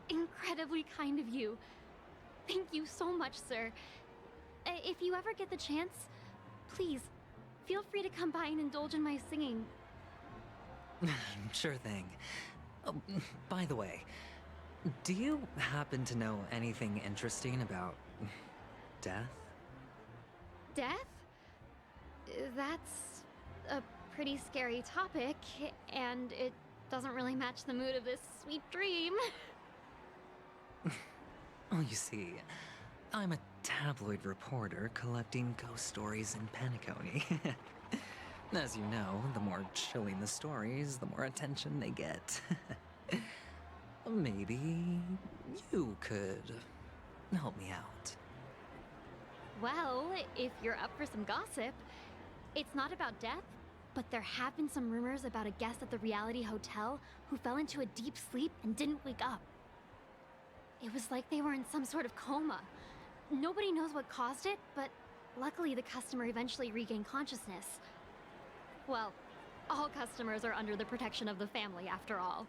Speaker 18: incredibly kind of you. Thank you so much, sir. If you ever get the chance, please, feel free to come by and indulge in my singing.
Speaker 17: Sure thing. Oh, by the way, do you happen to know anything interesting about death?
Speaker 18: Death? That's a pretty scary topic, and it doesn't really match the mood of this sweet dream.
Speaker 17: Oh, you see, I'm a tabloid reporter collecting ghost stories in Penacony. As you know, the more chilling the stories, the more attention they get. Maybe you could help me out.
Speaker 18: Well, if you're up for some gossip, it's not about death, but there have been some rumors about a guest at the Reality Hotel who fell into a deep sleep and didn't wake up. It was like they were in some sort of coma. Nobody knows what caused it, but luckily the customer eventually regained consciousness. Well, all customers are under the protection of the family after all.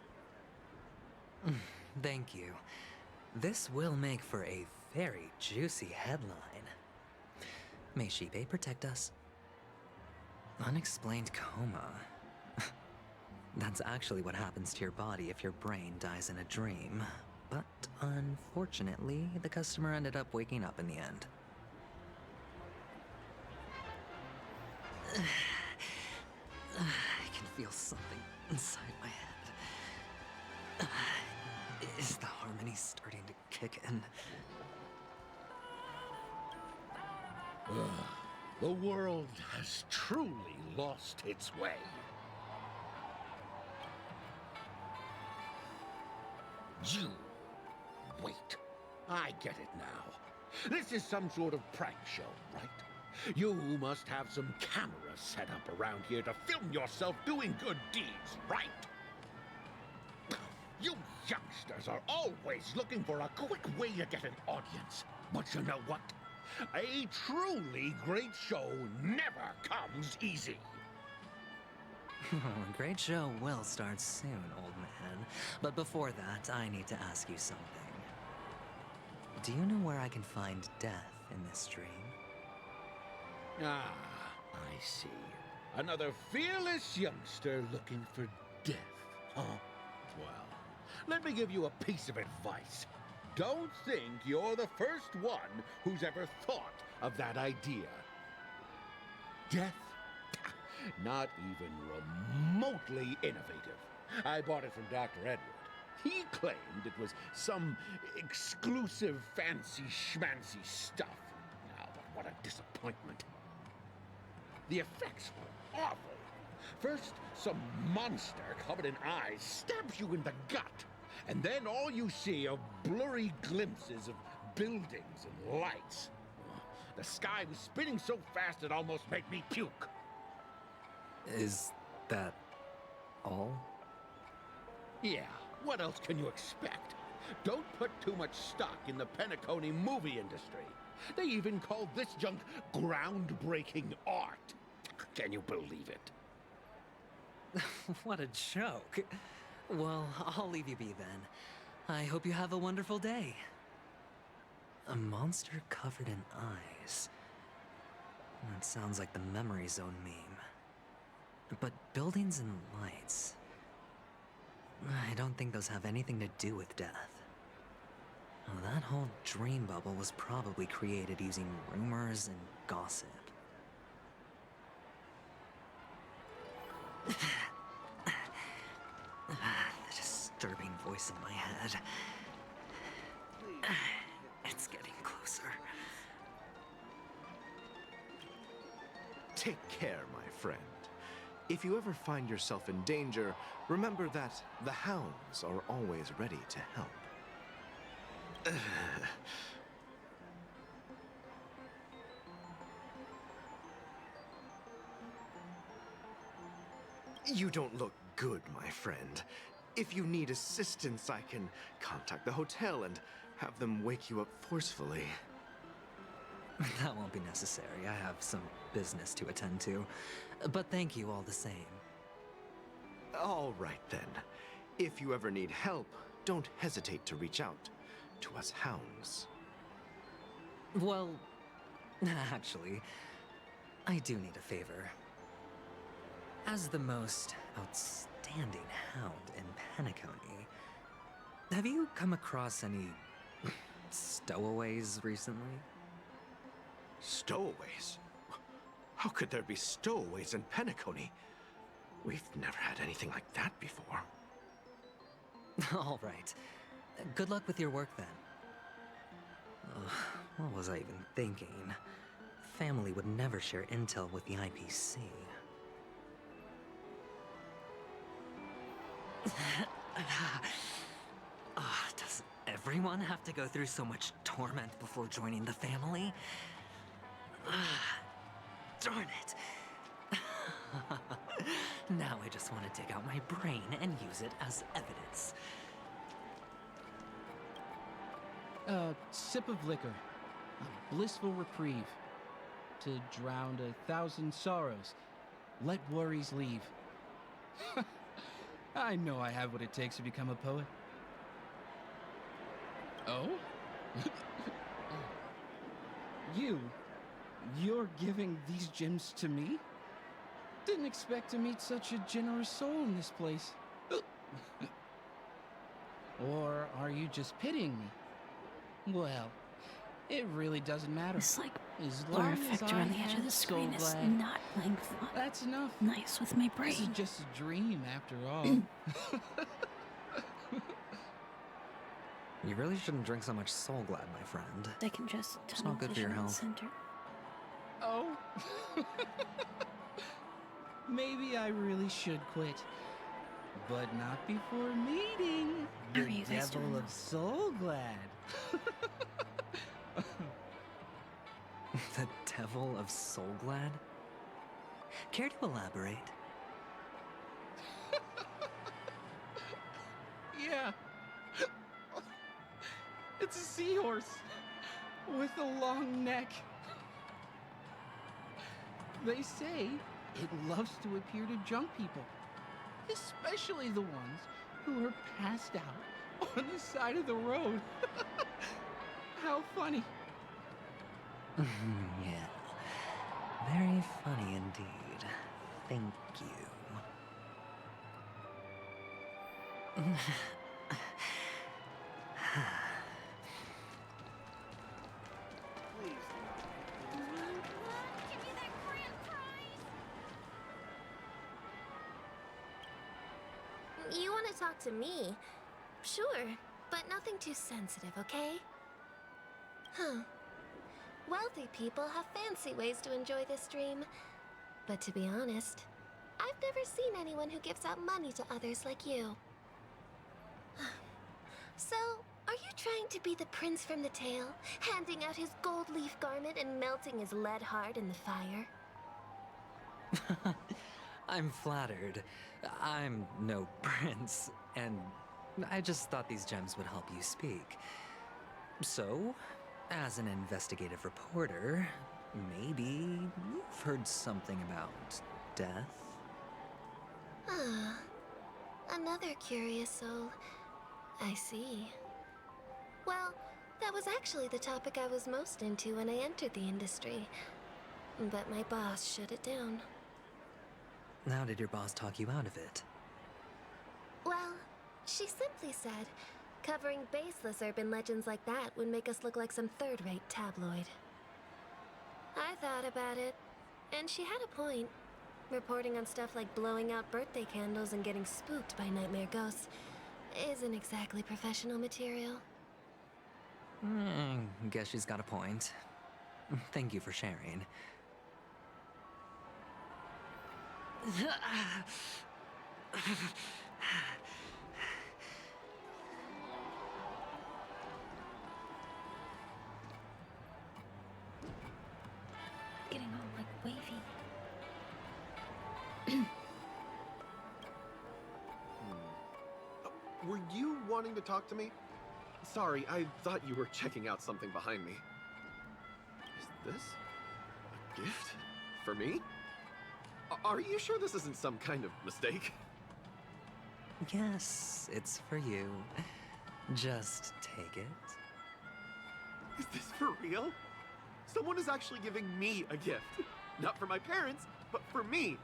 Speaker 17: Thank you. This will make for a very juicy headline. May Shibe protect us. Unexplained coma. That's actually what happens to your body if your brain dies in a dream. But unfortunately, the customer ended up waking up in the end. I can feel something inside my head. Is the harmony starting to kick in?
Speaker 3: The world has truly lost its way. You... Wait. I get it now. This is some sort of prank show, right? You must have some cameras set up around here to film yourself doing good deeds, right? You youngsters are always looking for a quick way to get an audience. But you know what? A truly great show never comes easy.
Speaker 17: A great show will start soon, old man. But before that, I need to ask you something. Do you know where I can find death in this dream?
Speaker 3: Ah, I see. Another fearless youngster looking for death, huh? Well, let me give you a piece of advice. Don't think you're the first one who's ever thought of that idea. Death? Not even remotely innovative. I bought it from Dr. Edward. He claimed it was some exclusive fancy schmancy stuff. Now, but what a disappointment. The effects were awful. First, some monster covered in eyes stabs you in the gut. And then all you see are blurry glimpses of buildings and lights. The sky was spinning so fast it almost made me puke.
Speaker 17: Is that all?
Speaker 3: Yeah, what else can you expect? Don't put too much stock in the Penacony movie industry. They even call this junk groundbreaking art. Can you believe it?
Speaker 17: What a joke. Well, I'll leave you be then. I hope you have a wonderful day. A monster covered in eyes. That sounds like the Memory Zone meme. But buildings and lights... I don't think those have anything to do with death. Well, that whole dream bubble was probably created using rumors and gossip. The disturbing voice in my head. It's getting closer.
Speaker 10: Take care, my friend. If you ever find yourself in danger, remember that the hounds are always ready to help. You don't look good, my friend. If you need assistance, I can contact the hotel and have them wake you up forcefully.
Speaker 17: That won't be necessary. I have some business to attend to. But thank you all the same.
Speaker 10: All right, then. If you ever need help, don't hesitate to reach out to us hounds.
Speaker 17: Well, actually, I do need a favor. As the most outstanding hound in Penacony, have you come across any stowaways recently?
Speaker 10: Stowaways? How could there be stowaways in Penacony? We've never had anything like that before.
Speaker 17: All right. Good luck with your work then. What was I even thinking? Family would never share intel with the IPC. Does everyone have to go through so much torment before joining the family? Darn it. Now I just want to dig out my brain and use it as evidence.
Speaker 19: A sip of liquor. A blissful reprieve. To drown 1,000 sorrows. Let worries leave. I know I have what it takes to become a poet. Oh? You're giving these gems to me? Didn't expect to meet such a generous soul in this place. Or are you just pitying me? Well, it really doesn't matter.
Speaker 20: This like
Speaker 19: as
Speaker 20: blur
Speaker 19: long
Speaker 20: effect
Speaker 19: as
Speaker 20: around
Speaker 19: I
Speaker 20: the edge of
Speaker 19: have
Speaker 20: the screen is
Speaker 19: Soulglad,
Speaker 20: not playing fun.
Speaker 19: That's enough.
Speaker 20: Nice with my
Speaker 19: This is
Speaker 20: brain.
Speaker 19: just a dream after all.
Speaker 17: You really shouldn't drink so much Soulglad, my friend.
Speaker 20: I can just
Speaker 17: It's not good for your health.
Speaker 20: Center.
Speaker 19: Oh. Maybe I really should quit. But not before meeting
Speaker 20: How
Speaker 19: the
Speaker 20: are you guys
Speaker 19: Devil
Speaker 20: doing?
Speaker 19: of Soulglad.
Speaker 17: The Devil of Soulglad? Care to elaborate?
Speaker 19: Yeah. It's a seahorse with a long neck. They say it loves to appear to drunk people, especially the ones who are passed out on the side of the road. How funny.
Speaker 17: Yeah. Very funny indeed. Thank you.
Speaker 21: You want to talk to me? Sure, but nothing too sensitive, okay? Huh. Wealthy people have fancy ways to enjoy this dream. But to be honest, I've never seen anyone who gives out money to others like you. So, are you trying to be the prince from the tale, handing out his gold leaf garment and melting his lead heart in the fire?
Speaker 17: I'm flattered. I'm no prince, and I just thought these gems would help you speak. So, as an investigative reporter, maybe you've heard something about death?
Speaker 21: Ah, another curious soul. I see. Well, that was actually the topic I was most into when I entered the industry. But my boss shut it down.
Speaker 17: How did your boss talk you out of it?
Speaker 21: Well, she simply said, covering baseless urban legends like that would make us look like some third-rate tabloid. I thought about it, and she had a point. Reporting on stuff like blowing out birthday candles and getting spooked by nightmare ghosts isn't exactly professional material.
Speaker 17: Guess she's got a point. Thank you for sharing.
Speaker 20: Getting all like wavy. were you wanting to talk to me? Sorry, I thought you were checking out something behind me. Is this a gift for me? Are you sure this isn't some kind of mistake?
Speaker 17: Yes, it's for you. Just take it.
Speaker 20: Is this for real? Someone is actually giving me a gift. Not for my parents, but for me.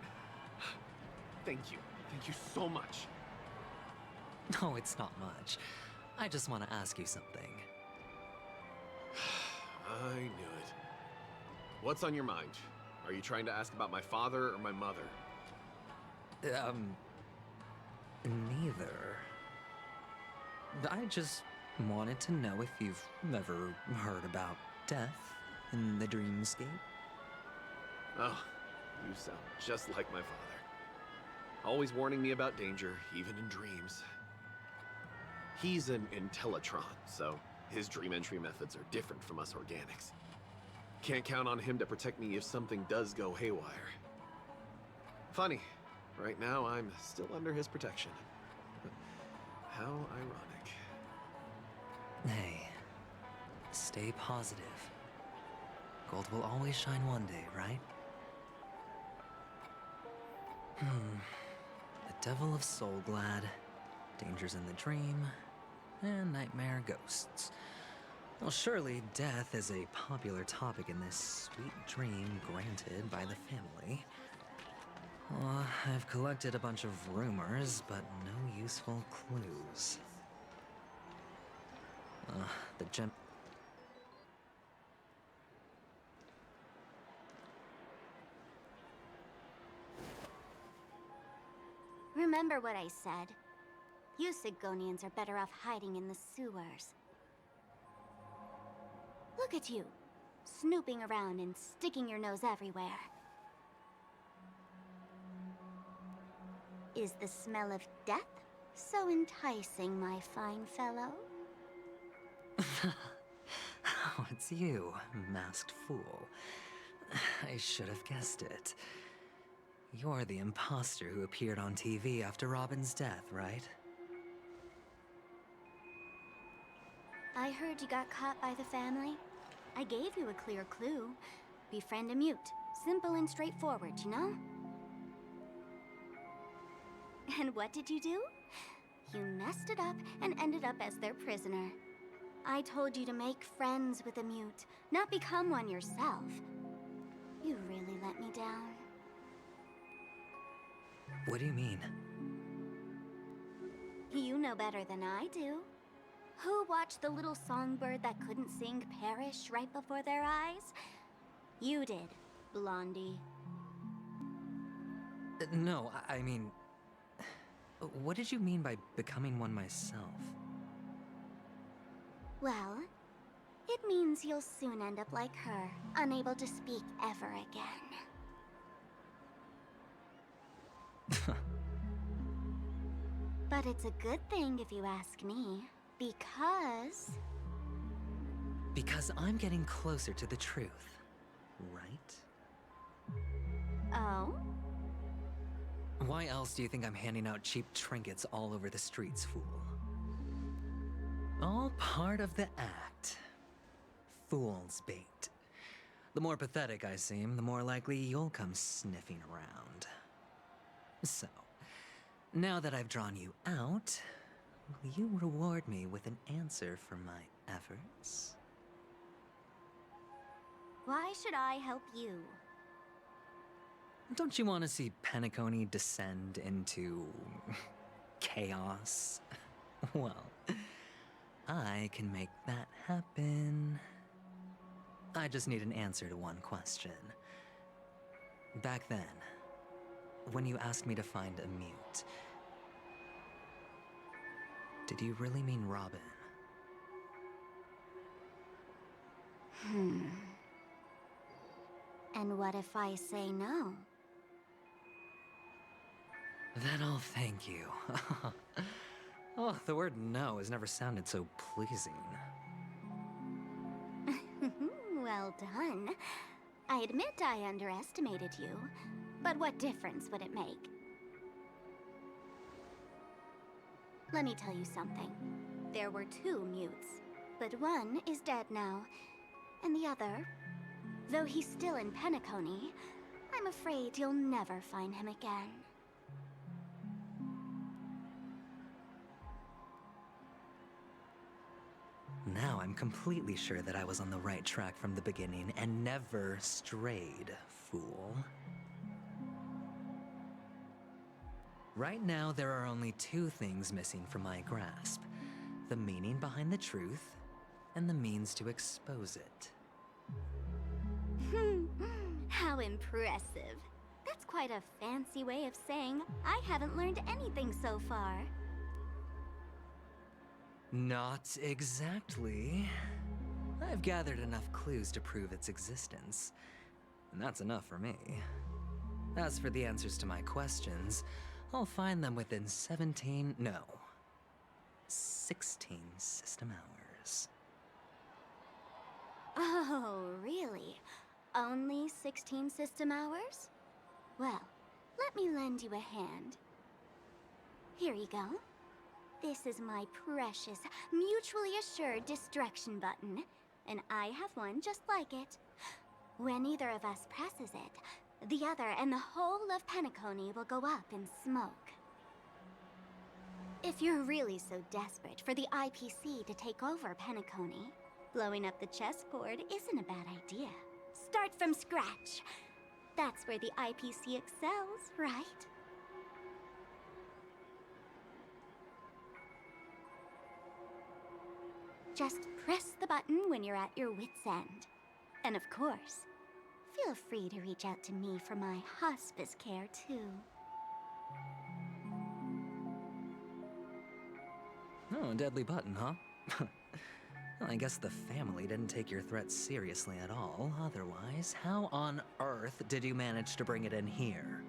Speaker 20: Thank you. Thank you so much.
Speaker 17: No, it's not much. I just want to ask you something.
Speaker 20: I knew it. What's on your mind? Are you trying to ask about my father or my mother?
Speaker 17: Neither. I just wanted to know if you've ever heard about death in the dreamscape.
Speaker 20: Oh, you sound just like my father. Always warning me about danger, even in dreams. He's an Intellitron, so his dream entry methods are different from us organics. Can't count on him to protect me if something does go haywire. Funny, right now I'm still under his protection. How ironic.
Speaker 17: Hey, stay positive. Gold will always shine one day, right? The Devil of Soulglad, Dangers in the Dream, and Nightmare Ghosts. Well, surely death is a popular topic in this sweet dream granted by the family. Well, I've collected a bunch of rumors, but no useful clues. The gem...
Speaker 8: Remember what I said. You Sigonians are better off hiding in the sewers. Look at you, snooping around and sticking your nose everywhere. Is the smell of death so enticing, my fine fellow?
Speaker 17: Oh, it's you, masked fool. I should have guessed it. You're the imposter who appeared on TV after Robin's death, right?
Speaker 8: I heard you got caught by the family. I gave you a clear clue. Befriend a mute. Simple and straightforward, you know? And what did you do? You messed it up and ended up as their prisoner. I told you to make friends with a mute, not become one yourself. You really let me down.
Speaker 17: What do you mean?
Speaker 8: You know better than I do. Who watched the little songbird that couldn't sing perish right before their eyes? You did, Blondie.
Speaker 17: No, I mean... What did you mean by becoming one myself?
Speaker 8: Well, it means you'll soon end up like her, unable to speak ever again. But it's a good thing if you ask me, because...
Speaker 17: Because I'm getting closer to the truth, right?
Speaker 8: Oh?
Speaker 17: Why else do you think I'm handing out cheap trinkets all over the streets, fool? All part of the act. Fool's bait. The more pathetic I seem, the more likely you'll come sniffing around. So, now that I've drawn you out, will you reward me with an answer for my efforts?
Speaker 8: Why should I help you?
Speaker 17: Don't you want to see Penacony descend into... chaos? Well, I can make that happen. I just need an answer to one question. Back then, when you asked me to find a mute, did you really mean Robin?
Speaker 8: And what if I say no?
Speaker 17: Then I'll thank you. Oh, the word no has never sounded so pleasing.
Speaker 8: Well done. I admit I underestimated you, but what difference would it make? Let me tell you something. There were 2 mutes, but one is dead now. And the other, though he's still in Penacony, I'm afraid you'll never find him again.
Speaker 17: Now I'm completely sure that I was on the right track from the beginning and never strayed, fool. Right now, there are only 2 things missing from my grasp. The meaning behind the truth, and the means to expose it.
Speaker 8: How impressive. That's quite a fancy way of saying I haven't learned anything so far.
Speaker 17: Not exactly. I've gathered enough clues to prove its existence, and that's enough for me. As for the answers to my questions, I'll find them within 16 system hours.
Speaker 8: Oh, really? Only 16 system hours? Well, let me lend you a hand. Here you go. This is my precious, mutually assured destruction button, and I have one just like it. When either of us presses it, the other and the whole of Penacony will go up in smoke. If you're really so desperate for the IPC to take over Penacony, blowing up the chessboard isn't a bad idea. Start from scratch. That's where the IPC excels, right? Just press the button when you're at your wit's end. And of course, feel free to reach out to me for my hospice care, too.
Speaker 17: Oh, a deadly button, huh? Well, I guess the family didn't take your threat seriously at all. Otherwise, how on earth did you manage to bring it in here?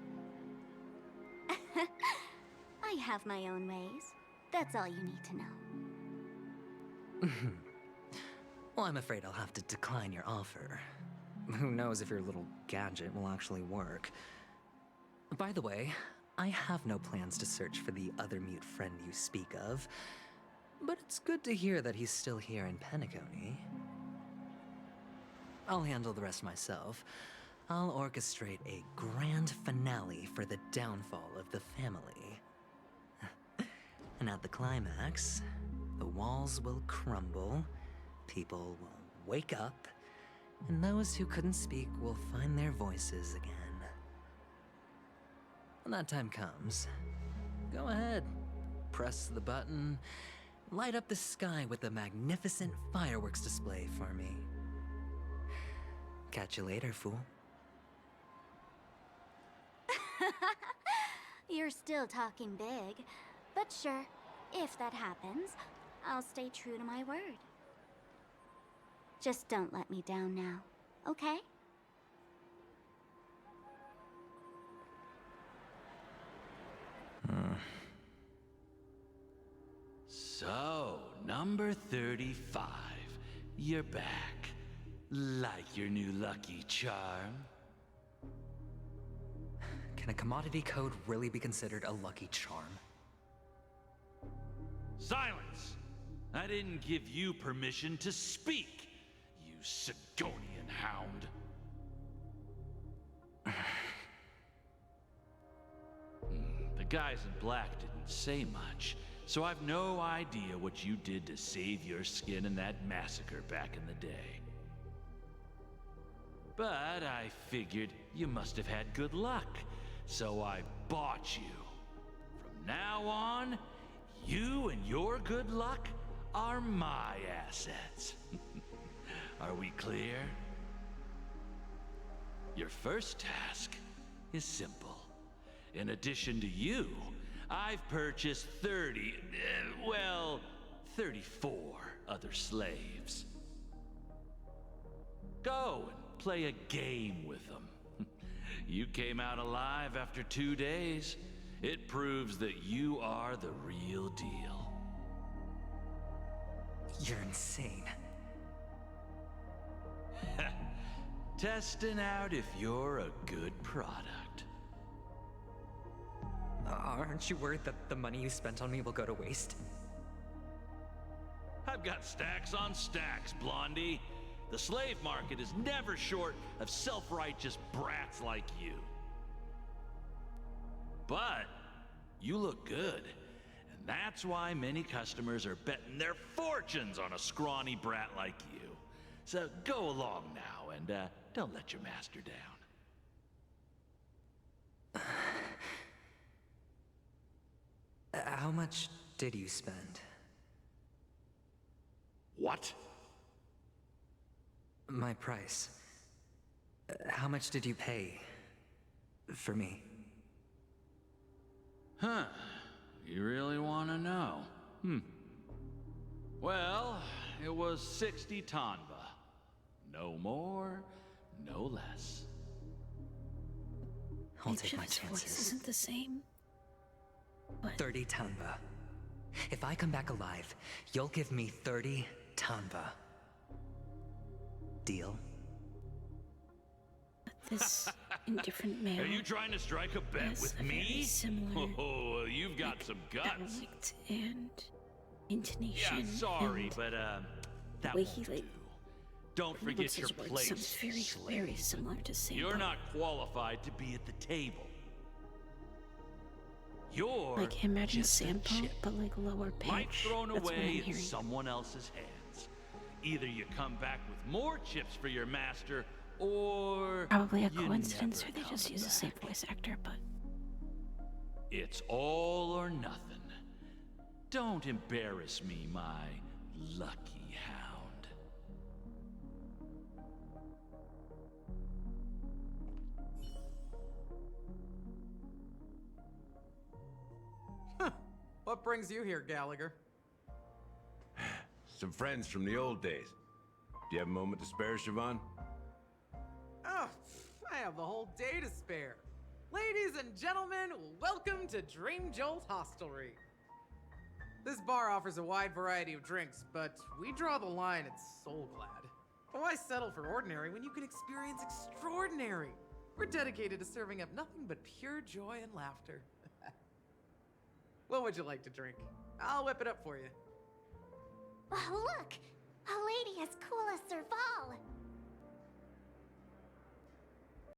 Speaker 8: I have my own ways. That's all you need to know.
Speaker 17: Well, I'm afraid I'll have to decline your offer. Who knows if your little gadget will actually work. By the way, I have no plans to search for the other mute friend you speak of, but it's good to hear that he's still here in Penacony. I'll handle the rest myself. I'll orchestrate a grand finale for the downfall of the family. And at the climax, the walls will crumble, people will wake up, and those who couldn't speak will find their voices again. When that time comes, go ahead, press the button, light up the sky with a magnificent fireworks display for me. Catch you later, fool.
Speaker 8: You're still talking big, but sure, if that happens, I'll stay true to my word. Just don't let me down now, okay?
Speaker 5: So, number 35. You're back. Like your new lucky charm?
Speaker 17: Can a commodity code really be considered a lucky charm?
Speaker 5: Silence! I didn't give you permission to speak, you Sigonian hound. The guys in black didn't say much, so I've no idea what you did to save your skin in that massacre back in the day. But I figured you must have had good luck, so I bought you. From now on, you and your good luck are my assets. Are we clear? Your first task is simple. In addition to you, I've purchased 34 other slaves. Go and play a game with them. You came out alive after 2 days. It proves that you are the real deal.
Speaker 17: You're insane.
Speaker 5: Testing out if you're a good product.
Speaker 17: Aren't you worried that the money you spent on me will go to waste?
Speaker 5: I've got stacks on stacks, Blondie. The slave market is never short of self-righteous brats like you. But you look good, and that's why many customers are betting their fortunes on a scrawny brat like you. So go along now and don't let your master down.
Speaker 17: How much did you spend?
Speaker 5: What?
Speaker 17: My price. How much did you pay for me?
Speaker 5: Huh. You really want to know? Well, it was 60 Tanva. No more, no less.
Speaker 17: I'll
Speaker 1: Maybe
Speaker 17: take my
Speaker 1: his voice
Speaker 17: chances.
Speaker 1: isn't the same. But
Speaker 17: 30 Tanva. If I come back alive, you'll give me 30 Tanva. Deal?
Speaker 1: this indifferent male.
Speaker 5: Are you trying to strike a bet
Speaker 1: has
Speaker 5: with
Speaker 1: a very
Speaker 5: me?
Speaker 1: similar
Speaker 5: Oh, you've got some guts.
Speaker 1: dialect and intonation.
Speaker 5: Yeah, sorry,
Speaker 1: and
Speaker 5: but that
Speaker 1: way
Speaker 5: won't
Speaker 1: he like
Speaker 5: do. Don't forget
Speaker 1: pronounces
Speaker 5: your
Speaker 1: words
Speaker 5: place.
Speaker 1: sounds very,
Speaker 5: slave.
Speaker 1: very similar to Sambo.
Speaker 5: You're not qualified to be at the table. You're
Speaker 1: like imagine
Speaker 5: just a
Speaker 1: Sampo,
Speaker 5: chip.
Speaker 1: but like lower pitch.
Speaker 5: Life thrown
Speaker 1: That's what I'm
Speaker 5: away in
Speaker 1: hearing.
Speaker 5: someone else's hands. Either you come back with more chips for your master, or
Speaker 1: Probably a
Speaker 5: you
Speaker 1: coincidence,
Speaker 5: never
Speaker 1: or they
Speaker 5: come
Speaker 1: just use the same voice actor, but
Speaker 5: It's all or nothing. Don't embarrass me, my lucky hound.
Speaker 4: What brings you here, Gallagher?
Speaker 12: Some friends from the old days. Do you have a moment to spare, Siobhan?
Speaker 4: Oh, I have the whole day to spare. Ladies and gentlemen, welcome to Dream Jolt Hostelry. This bar offers a wide variety of drinks, but we draw the line at Soulglad. Why settle for ordinary when you can experience extraordinary? We're dedicated to serving up nothing but pure joy and laughter. What would you like to drink? I'll whip it up for you.
Speaker 8: Oh, look! A lady as cool